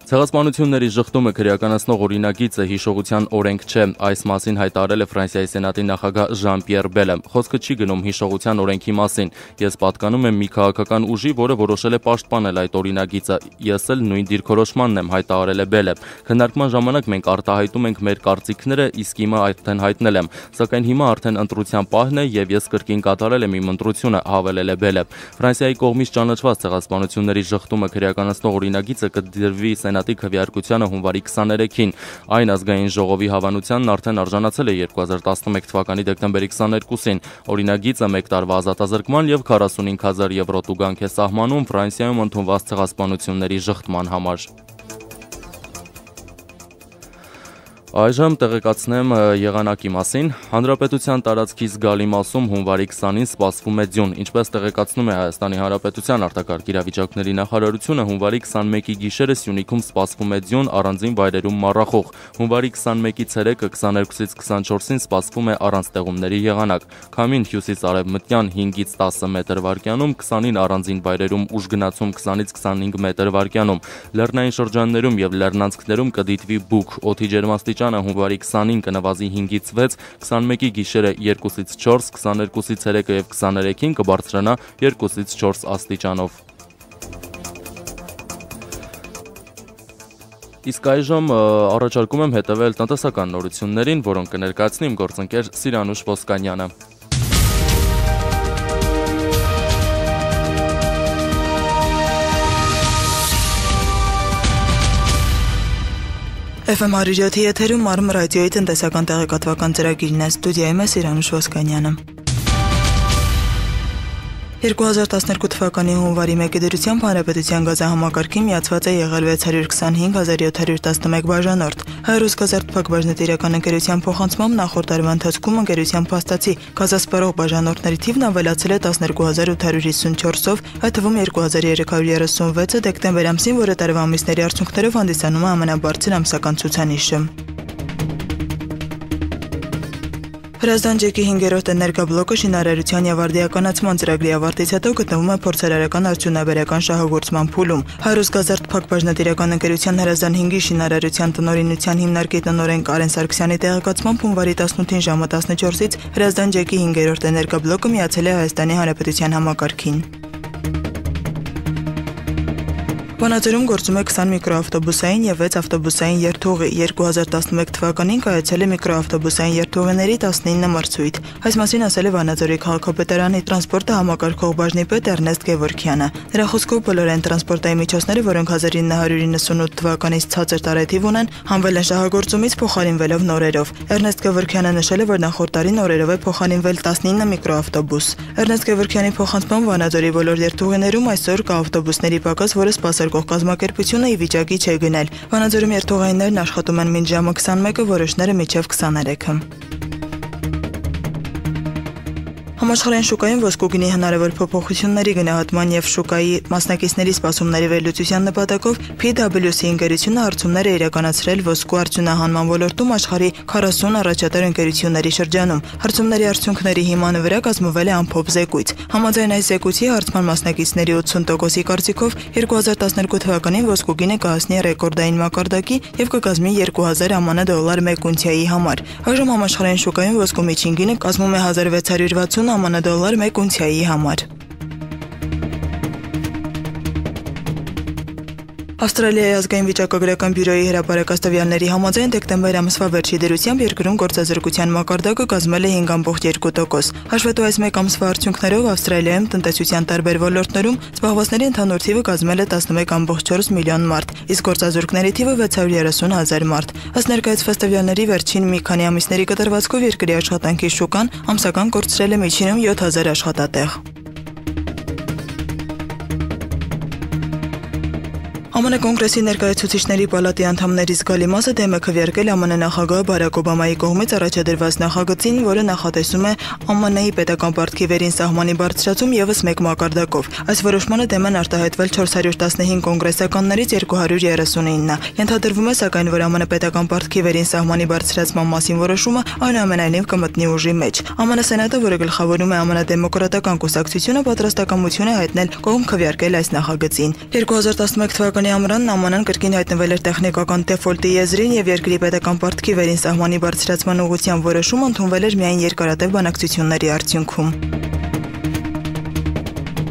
Ցեղասպանությունների շղթումը քրեականացնող օրինագիծը հիշողության օրենք չէ, այս մասին հայտարարել է Ֆրանսիայի Սենատի նախագահ Ժան-Պիեր Բելը։ Խոսքը չի գնում հիշողության օրենքի մասին։ Ես պատկանում եմ մի քաղաքական ուժի, որը որոշել է պաշտպանել այդ օրինագիծը։ Ես էլ նույն դիրքորոշմանն եմ, հայտարարել է Բելը։ Քննարկման ժամանակ մենք արտահայտում ենք մեր կարծիքները, իսկ հիմա արդեն հայտնել եմ, սակայն հիմա արդեն ընտրության պահն է եւ ես կրկին կատարել եմ իմ ընտրությունը, հավելել է Բելը։ Ֆրանսիայի կողմից ճանաչված ցեղասպանությունների շղթումը քրեականացնող օրինագիծը կդրվի Սենատի քվեարկությանը հունվարի 23-ին։ Այն ազգային ժողովի հավանությանն արդեն արժանացել է 2011 թվականի դեկտեմբերի 22-ին։ Օրինագիծը 1 տարվա ազատազրկման եւ 45,000 եվրո տուգանք է սահմանում Ֆրանսիայում ընդունված ցեղասպանությունների շղթման համար։ Այժմ տեղեկացնեմ եղանակի մասին։ Հանրապետության տարածքի զգալի մասում հունվարի 20-ին սպասվում է ձյուն, ինչպես տեղեկացնում է Հայաստանի Հանրապետության արտակարգ իրավիճակների նախարարությունը, հունվարի 21-ի գիշերը Սյունիքում սպասվում է ձյուն, առանձին վայրերում մառախուղ։ Հունվարի 21-ի ցերեկը 22-ից 24-ին սպասվում է առանց տեղումների եղանակ։ Քամին հյուսիս-արևմտյան 5-ից 10 մետր/վայրկյանում, 20-ին առանձին վայրերում ուժգնացում 20-ից 25 մետր/վայրկյանում։ Լեռնային շրջաններում եւ լեռնանցքներում կդիտվի բուք, օդի ջերմաստիճանը հունվարի 20-ին կնվազի 5-ից 6, 21-ի գիշերը 2-ից 4, 22-ի ցերեկը եւ 23-ին կբարձրանա 2-ից 4 աստիճանով։ Իսկ այժմ առաջարկում եմ հետևել տնտեսական նորություններին, որոնք կներկայացնի իմ գործընկեր Սիրանուշ Ոսկանյանը։ FM 107-ի եթերում Արմ ռադիոյի տնտեսական տեղեկատվական ծրագիրն է, ստուդիայում է Սիրանուշ Ոսկանյանը։ 2012 թվականի հունվարի 1-ի դրությամբ հանրապետության գազահամակարգին միացված է եղել 625,711 բաժանորդ։ Հայրուս գազարդ փակbaşնետիրական ընկերության փոխանցմամբ նախորդ տարվա ընթացքում ընկերության փաստացի գազասպառող բաժանորդների թիվն ավելացել է 12854-ով, այդ թվում 2336-ը դեկտեմբեր ամսին, որը տարվա ամիսների արդյունքներով հանդիսանում է ամենաբարձր ամսական ցուցանիշը։ Հրազդան ջեկի 5-րդ էներգաբլոկը շինարարության եւ արդիականացման ծրագրի ավարտից հետո գտնվում է փորձարարական արդյունաբերական շահագործման փուլում։ Հարուս Գազարդ Փակ բաժնետիրական ընկերության Հրազդան 5-ի շինարարության տնօրինության հիմնարկի տնօրեն Կարեն Սարգսյանի տեղեկացմամբ հունվարի 18-ին ժամը 14-ից Հրազդան ջեկի 5-րդ էներգաբլոկը միացել է Հայաստանի Հանրապետության համակարգին։ Վանաձորում գործում է 20 միկրոավտոբուսային եւ 6 ավտոբուսային երթուղի։ 2011 թվականին կայացել է միկրոավտոբուսային երթուղիների 19 մրցույթ։ Այս մասին ասել է Վանաձորի քաղաքապետարանի տրանսպորտը համակարգող բաժնի պետ Էրնեստ Գևորգյանը։ Նրա խոսքով բոլոր այն տրանսպորտային միջոցները, որոնք 1998 թվականից ցածր տարեթիվ ունեն, հանվել են շահագործումից փոխարինվելով նորերով։ Էրնեստ Գևորգյանը նշել է, որ նախորդ տարի նորերով է փոխարինվել 19 միկրոավտոբուս։ Էրնեստ Գևորգյանի փոխանցմամբ Վանաձորի բոլոր երթուղիներում այսօր կա ավտոբուսների պակաս, որը սպասարկող կազմակերպությունը ի վիճակի չէ գնել։ Վանաձորում երթուղայիններն աշխատում են մինչ ժամը 21-ը, որոշները մինչև 23-ը։ Համաշխարհային շուկայում ոսկու գինի հնարավոր փոփոխությունների գնահատման եւ շուկայի մասնակիցների սպասումների վերլուծության նպատակով PwC ընկերությունը հարցումներ է իրականացրել ոսկու արդյունահանման ոլորտում աշխարհի 40 առաջատար ընկերությունների շրջանում։ Հարցումների արդյունքների հիման վրա կազմվել է ամփոփ զեկույց։ Համաձայն այս զեկույցի հարցման մասնակիցների 80%-ի կարծիքով 2012 թվականին ոսկու գինը կհասնի ռեկորդային մակարդակի եւ կկազմի 2000 ԱՄՆ դոլար 1 ունցիայի համար։ Այժմ համաշխարհային շուկայում ոսկու միջին գինը կազմում է 1660 ԱՄՆ դոլար 1 ունցիայի համար։ Ավստրալիայի ազգային վիճակագրական բյուրոյի հրապարակաստվյալների համաձայն դեկտեմբեր ամսվա վերջի դրությամբ երկրում գործազրկության մակարդակը կազմել է 5.2%։ Հաշվետու այս մեկ ամսվա արդյունքներով Ավստրալիայում տնտեսության տարբեր ոլորտներում զբաղվածների ընդհանուր թիվը կազմել է 11.4 միլիոն մարդ, իսկ գործազուրկների թիվը 630,000 մարդ։ Ըստ ներկայացված տվյալների վերջին մի քանի ամիսների կտրվածքով երկրի աշխատանքի շուկան ամսական կորցրել է միջինում 7000 աշխատատեղ։ ԱՄՆ կոնգրեսի ներկայացուցիչների պալատի անդամների զգալի մասը դեմ է քվեարկել ԱՄՆ նախագահ Բարակ Օբամայի կողմից առաջադրված նախագծին, որը նախատեսում է ԱՄՆ-ի պետական պարտքի վերին սահմանի բարձրացում եւս մեկ մակարդակով։ Այս որոշմանը դեմ են արտահայտվել 415 կոնգրեսականներից 239։ Ենթադրվում է, սակայն, որ ԱՄՆ պետական պարտքի վերին սահմանի բարձրացման մասին որոշումը այնուամենայնիվ կմտնի ուժի մեջ։ ԱՄՆ սենատը, որը գլխավորում է ԱՄՆ դեմոկրատական կուսակցությունը, պատրաստակամություն է հայտնել կողմ քվեարկել այս նախագծին։ 2011 թվականի ամռանն ԱՄՆ-ն կրկին հայտնվել էր տեխնիկական դեֆոլտի եզրին եւ երկրի պետական պարտքի վերին սահմանի բարձրացման ուղղության որոշումը ընդունվել էր միայն երկարատև բանակցությունների արդյունքում։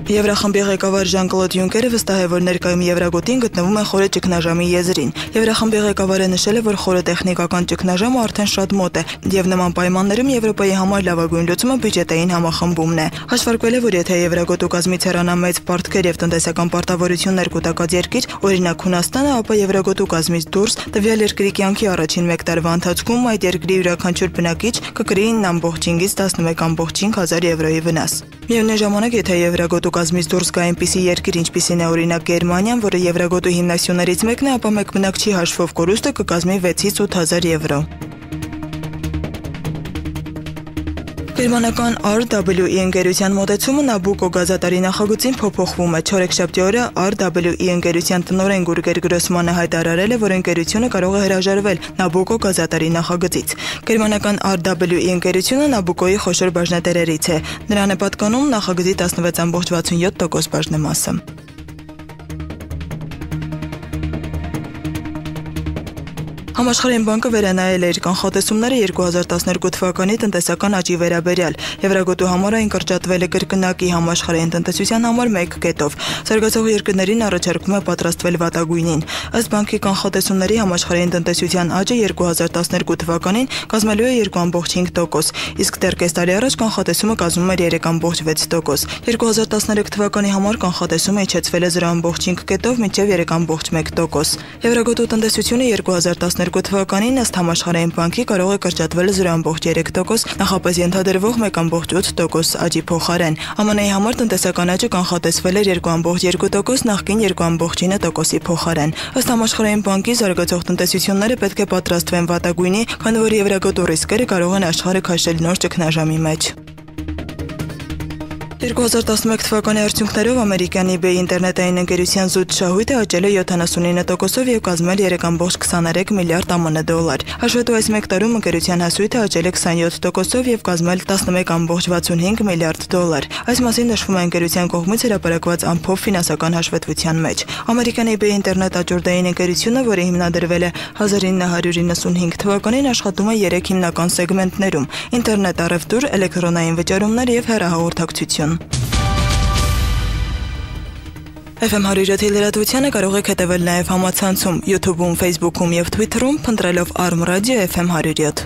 Եվրախմբի ղեկավար Ժան-Կլոդ Յունկերը վստահ է, որ ներկայում Եվրագոտին գտնվում է խորը ճգնաժամի եզրին։ Եվրախմբի ղեկավարը նշել է, որ խորը տեխնիկական ճգնաժամը արդեն շատ մոտ է, եւ նման պայմաններում Եվրոպայի համար լավագույն լուծումը բյուջետային համախմբումն է։ Հաշվարկվել է, որ եթե Եվրագոտու կազմից հեռանա մեծ պարտքեր եւ տնտեսական պարտավորություններ կուտակած երկիր, օրինակ Հունաստանը, ապա Եվրագոտու կազմից դուրս տվյալ երկրի կյանքի առաջին 1 տարվա ընթացքում այդ երկրի յուրաքանչյուր բնակիչ կկրի 9.5-ից 11.5 եվրոյի վնաս։ Միևնույն ժամանակ, եթե Եվրագոտու կազմից դուրս գա այնպիսի երկիր, ինչպիսին է օրինակ Գերմանիան, որը Եվրագոտու հիմնասյուներից մեկն է, ապա մեկ բնակչի հաշվով կորուստը կկազմի 6-ից 8000 եվրո։ Գերմանական RWE ընկերության մոտեցումը Նաբուկո գազատարի նախագծին փոփոխվում է։ Չորեքշաբթի օրը RWE ընկերության տնօրեն Գուրգեր Գրոսմանը հայտարարել է, որ ընկերությունը կարող է հրաժարվել Նաբուկո գազատարի նախագծից։ Գերմանական RWE ընկերությունը Նաբուկոյի խոշոր բաժնետերերից է։ Նրան է պատկանում նախագծի 16.67% բաժնեմասը։ Համաշխարհային բանկը վերանայել է իր կանխատեսումները 2012 թվականի տնտեսական աճի վերաբերյալ։ Եվրագոտու համար այն կրճատվել է կրկնակի համաշխարհային տնտեսության համար 1 կետով։ Զարգացող երկրներին առաջարկում է պատրաստվել վատագույնին։ Ըստ բանկի կանխատեսումների համաշխարհային տնտեսության աճը 2012 թվականին կազմելու է 2.5%, իսկ դեռ կես տարի առաջ կանխատեսումը կազմում էր 3.6%։ 2013 թվականի համար կանխատեսումը իջեցվել է 0.5 կետով մինչև 3.1%։ Եվրագոտու տնտեսությունը 2012 թվականին ըստ համաշխարհային բանկի կարող է կրճատվել 0.3%, նախապես ենթադրվող 1.8% աճի փոխարեն։ ԱՄՆ-ի համար տնտեսական աճը կանխատեսվել էր 2.2%, նախկին 2.9%-ի փոխարեն։ Ըստ համաշխարհային բանկի զարգացող տնտեսությունները պետք է պատրաստվեն վատագույնի, քանի որ Եվրագոտու ռիսկերը կարող են աշխարհը քաշել նոր ճգնաժամի մեջ։ 2011 թվականի արդյունքներով ամերիկյան eBay ինտերնետային ընկերության զուտ շահույթը աճել է 79%-ով եւ կազմել 3.23 միլիարդ ԱՄՆ դոլար։ Հաշվետու այս մեկ տարում ընկերության հասույթը աճել է 27%-ով եւ կազմել 11.65 միլիարդ դոլար։ Այս մասին նշվում է ընկերության կողմից հրապարակված ամփոփ ֆինանսական հաշվետվության մեջ։ Ամերիկյան eBay ինտերնետ աճուրդային ընկերությունը, որը հիմնադրվել է 1995 թվականին, աշխատում է 3 հիմնական սեգմենտներում՝ ինտերնետ առևտուր, էլեկտրոնային վճարումներ եւ հեռահաղորդակցություն։ FM 107-ի լրատվությանը կարող եք հետևել նաև համացանցում, YouTube-ում, Facebook-ում եւ Twitter-ում, փնտրելով Arm Radio FM 107։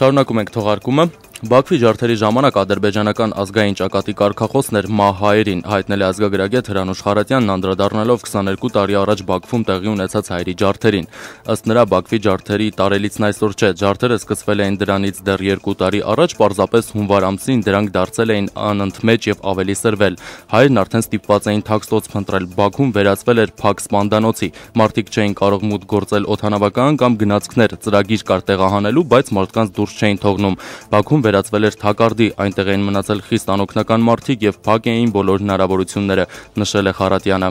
Շարունակում ենք թողարկումը։ Բաքվի ջարդերի ժամանակ ադրբեջանական ազգային ճակատի կարգախոսներ ՄԱՀ-երին հայտնել է ազգագրագետ Հրանուշ Խարատյանն, անդրադառնալով 22 տարի առաջ Բաքվում տեղի ունեցած հայերի ջարդերին։ Ըստ նրա, Բաքվի ջարդերի տարելիցն այսօր չէ, ջարդերը սկսվել էին դրանից դեռ 2 տարի առաջ, պարզապես հունվար ամսին դրանք դարձել էին անընդմեջ եւ ավելի սրվել։ Հայերն արդեն ստիպված էին թաքստոց փնտրել, Բաքվում վերածվել էր փակ սպանդանոցի։ Մարդիկ չէին կարող մուտք գործել օդանավական կամ գնացքներ, ծրագիր կար տեղահանելու, բայց մարդկանց դուրս չէին թողնում։ Բաքվում վերածվել էր թակարդի, այնտեղ էին մնացել խիստ անօգնական մարդիկ եւ փակ էին բոլոր հնարավորությունները, նշել է Խարատյանը։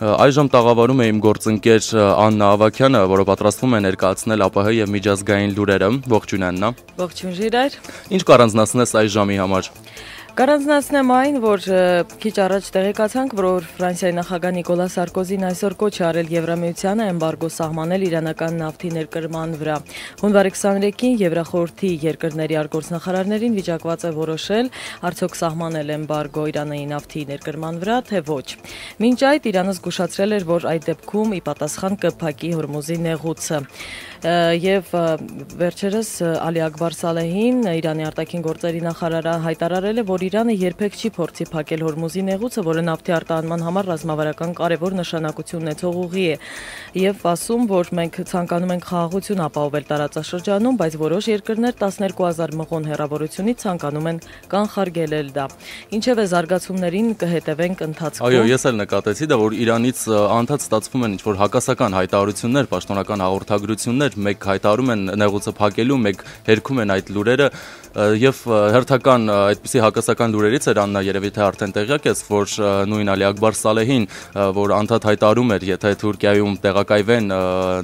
Այժմ տաղավարում է իմ գործընկեր Աննա Ավագյանը, որը պատրաստվում է ներկայացնել ԱՊՀ եւ միջազգային լուրերը։ Ողջույն Աննա։ Ողջույն Ժիրայր։ Ինչ կառանձնացնես այս ժամի համար։ Կառանձնացնեմ այն, որ քիչ առաջ տեղեկացանք, որ Ֆրանսիայի նախագահ Նիկոլա Սարկոզին այսօր կոչ է արել Եվրամիությանը էմբարգո սահմանել իրանական նավթի ներկրման վրա։ Հունվարի 23-ին Եվրախորհրդի երկրների արտգործնախարարներին վիճակված է որոշել, արդյոք սահմանել էմբարգո Իրանի նավթի ներկրման վրա, թե ոչ։ Մինչ այդ Իրանը զգուշացրել էր, որ այդ դեպքում ի պատասխան կփակի Հորմուզի նեղուցը։ Եվ վերջերս Ալի Ակբար Սալեհին, Իրանի արտաքին գործերի նախարարը, հայտարարել է, որ Իրանը երբեք չի փորձի փակել Հորմուզի նեղուցը, որը նավթի արտահանման համար ռազմավարական կարևոր նշանակություն ունեցող ուղի է, եւ ասում, որ մենք ցանկանում ենք խաղաղություն ապահովել տարածաշրջանում, բայց որոշ երկրներ 12000 մղոն հեռավորությունից ցանկանում են կանխարգելել դա։ Ինչևէ, զարգացումներին կհետևենք ընթացքում։ Այո, ես էլ նկատեցի դա, որ Իրանից անդադ ստացվում են ինչ-որ հակասական հայտարարություններ, պաշտոնական հաղորդագրություններ, մեկ հայտարարում են նեղուցը փակելու, մեկ հերքում են այդ լուրերը, եւ հերթական այդպիսի հակասական լուրերից էր Աննա, երևի թե արդեն տեղյակ ես, որ նույն Ալի Ակբար Սալեհին, որ անդադ հայտարարում էր, եթե Թուրքիայում տեղակայվեն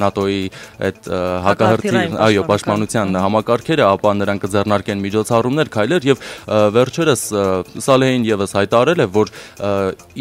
ՆԱՏՕ-ի այդ հակահրթի, այո, պաշտպանության համակարգերը, ապա նրանք կձեռնարկեն միջոցառումներ, քայլեր, եւ վերջերս Սալեհին եւս հայտարարել է, որ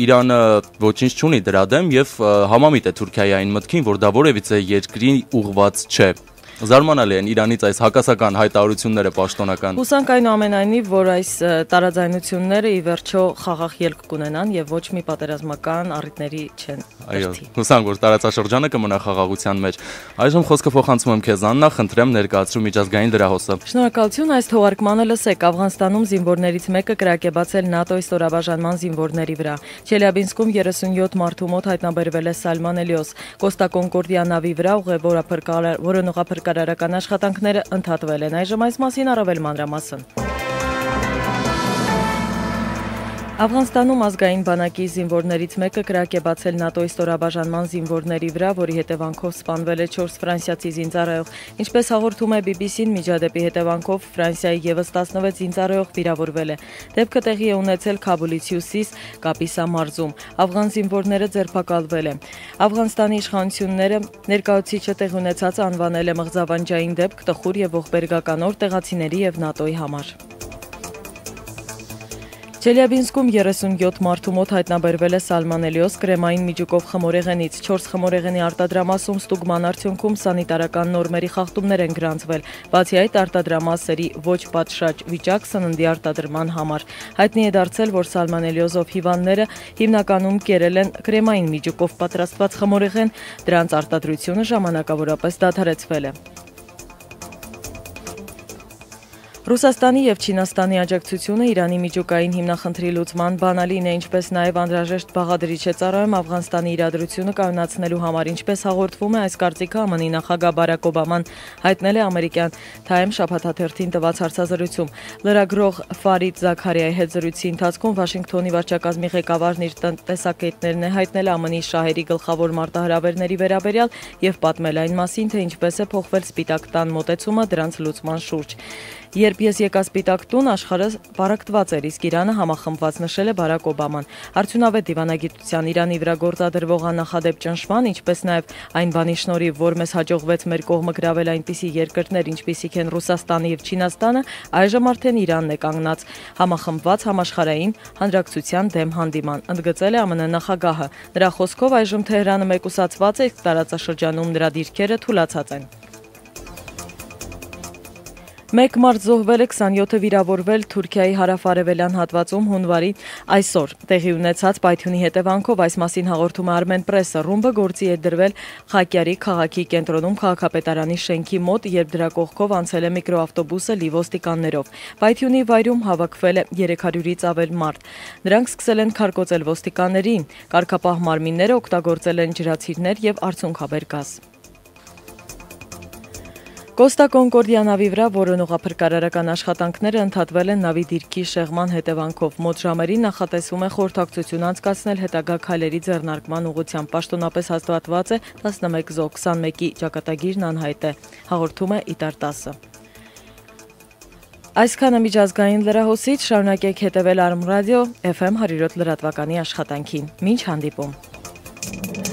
Իրանը ոչինչ չունի դրա դեմ եւ համամիտ է Թուրքիայի այն մտքին, որ դա որևիցե երկրի ուղղված չէ։ Զարմանալի են Իրանից այս հակասական հայտարարությունները պաշտոնական։ Հուսանք այնուամենայնիվ, որ այս տարաձայնությունները ի վերջո խաղաղ ելք կունենան եւ ոչ մի պատերազմական առիթների չեն։ Այո, հուսանք, որ տարածաշրջանը կմնա խաղաղության մեջ։ Այժմ խոսքը փոխանցում եմ քեզ Աննա, խնդրեմ ներկայացրու միջազգային լրահոսը։ Շնորհակալություն, այս թողարկմանը լսեք, Աֆղանստանում զինվորներից մեկը կրակ է բացել ՆԱՏՕ-ի ստորաբաժանման զինվորների վրա։ Չելյաբինսկում 37 մարդու մոտ հայտնաբերվել է Սալման Էլիոս, Կոստա Կոնկորդիա նավի վրա որոնողափրկարարական աշխատանքները ընդհատվել են։ Այժմ այս մասին առավել մանրամասն։ Աֆղանստանում ազգային բանակի զինվորներից մեկը կրակ է բացել ՆԱՏՕ-ի ստորաբաժանման զինվորների վրա, որի հետևանքով սպանվել է 4 ֆրանսիացի զինծառայող։ Ինչպես հաղորդում է BBC-ն, միջադեպի հետևանքով Ֆրանսիայի եւս 16 զինծառայող վիրավորվել է։ Դեպքը տեղի է ունեցել Քաբուլից հյուսիս Կապիսա մարզում։ Աֆղան զինվորները ձերբակալվել են։ Աֆղանստանի իշխանությունները ներկայացուցիչը տեղի ունեցածը անվանել է մղձավանջային դեպք, տխուր եւ ողբերգական օր տեղացիների եւ ՆԱՏՕ-ի համար։ Չելյաբինսկում 37 մարդու մոտ հայտնաբերվել է Սալման Էլիոս կրեմային միջուկով խմորեղենից։ 4 խմորեղենի արտադրամասում ստուգման արդյունքում սանիտարական նորմերի խախտումներ են գրանցվել։ Բացի այդ, արտադրամասերի ոչ պատշաճ վիճակ սննդի արտադրման համար։ Հայտնի է դարձել, որ Սալման Էլիոսով հիվանդները հիմնականում կերել են կրեմային միջուկով պատրաստված խմորեղեն, դրանց արտադրությունը ժամանակավորապես դադարեցվել է։ Ռուսաստանի եւ Չինաստանի աջակցությունը Իրանի միջուկային հիմնախնդրի լուծման բանալին է, ինչպես նաեւ անհրաժեշտ բաղադրիչ է ծառայում Աֆղանստանի իրադրությունը կայունացնելու համար, ինչպես հաղորդվում է այս կարծիքը ԱՄՆ-ի նախագահ Բարակ Օբաման հայտնել է ամերիկյան Time շաբաթաթերթին տված հարցազրույցում։ Լրագրող Ֆարիդ Զաքարիայի հետ զրույցի ընթացքում Վաշինգտոնի վարչակազմի ղեկավարն իր տեսակետներն է հայտնել ԱՄՆ-ի շահերի գլխավոր մարտահրավերների վերաբերյալ եւ պատմել այն մասին, թե ինչպես է փոխվել Սպիտակ տան մոտեցումը դրանց լուծման շուրջ։ Երբ ես եկա Սպիտակ տուն, աշխարհը պարակտված էր, իսկ Իրանը համախմբված, նշել է Բարակ Օբաման։ Արդյունավետ դիվանագիտության Իրանի վրա գործադրվող աննախադեպ ճնշման, ինչպես նաև այն բանի շնորհիվ, որ մեզ հաջողվեց մեր կողմը գրավել այնպիսի երկրներ, ինչպիսիք են Ռուսաստանը եւ Չինաստանը, այժմ արդեն Իրանն է կանգնած համախմբված համաշխարհային հանրակցության դեմ հանդիման, ընդգծել է ԱՄՆ նախագահը։ Նրա խոսքով այժմ Թեհրանը մեկուսացված է, իսկ տարածաշրջանում նրա դիրքերը թուլացած են։ 1 մարդ զոհվել է, 27-ը վիրավորվել Թուրքիայի հարավ-արևելյան հատվածում հունվարի այսօր տեղի ունեցած պայթյունի հետևանքով, այս մասին հաղորդում է Armenpress-ը։ Ռումբը գործի է դրվել Խակյարի քաղաքի կենտրոնում քաղաքապետարանի շենքի մոտ, երբ դրա կողքով անցել է միկրոավտոբուսը լի ոստիկաններով։ Պայթյունի վայրում հավաքվել է 300-ից ավել մարդ։ Նրանք սկսել են քարկոծել ոստիկաններին, կարգապահ մարմինները օգտագործել են ջրացիրներ եւ արցունքաբեր գազ։ Կոստա Կոնկորդիա նավի վրա որոնողափրկարարական աշխատանքները ընդհատվել են նավի դիրքի շեղման հետևանքով։ Մոտ ժամերին նախատեսվում է խորհրդակցություն անցկացնել հետագա քայլերի ձեռնարկման ուղղությամբ։ Պաշտոնապես հաստատված է 11 զոհ, 21-ի ճակատագիրն անհայտ է, հաղորդում է ITAR-10-ը։ Այսքանը միջազգային լրահոսից, շարունակեք հետևել Arm Radio FM 107 լրատվականի աշխատանքին։ Մինչ հանդիպում։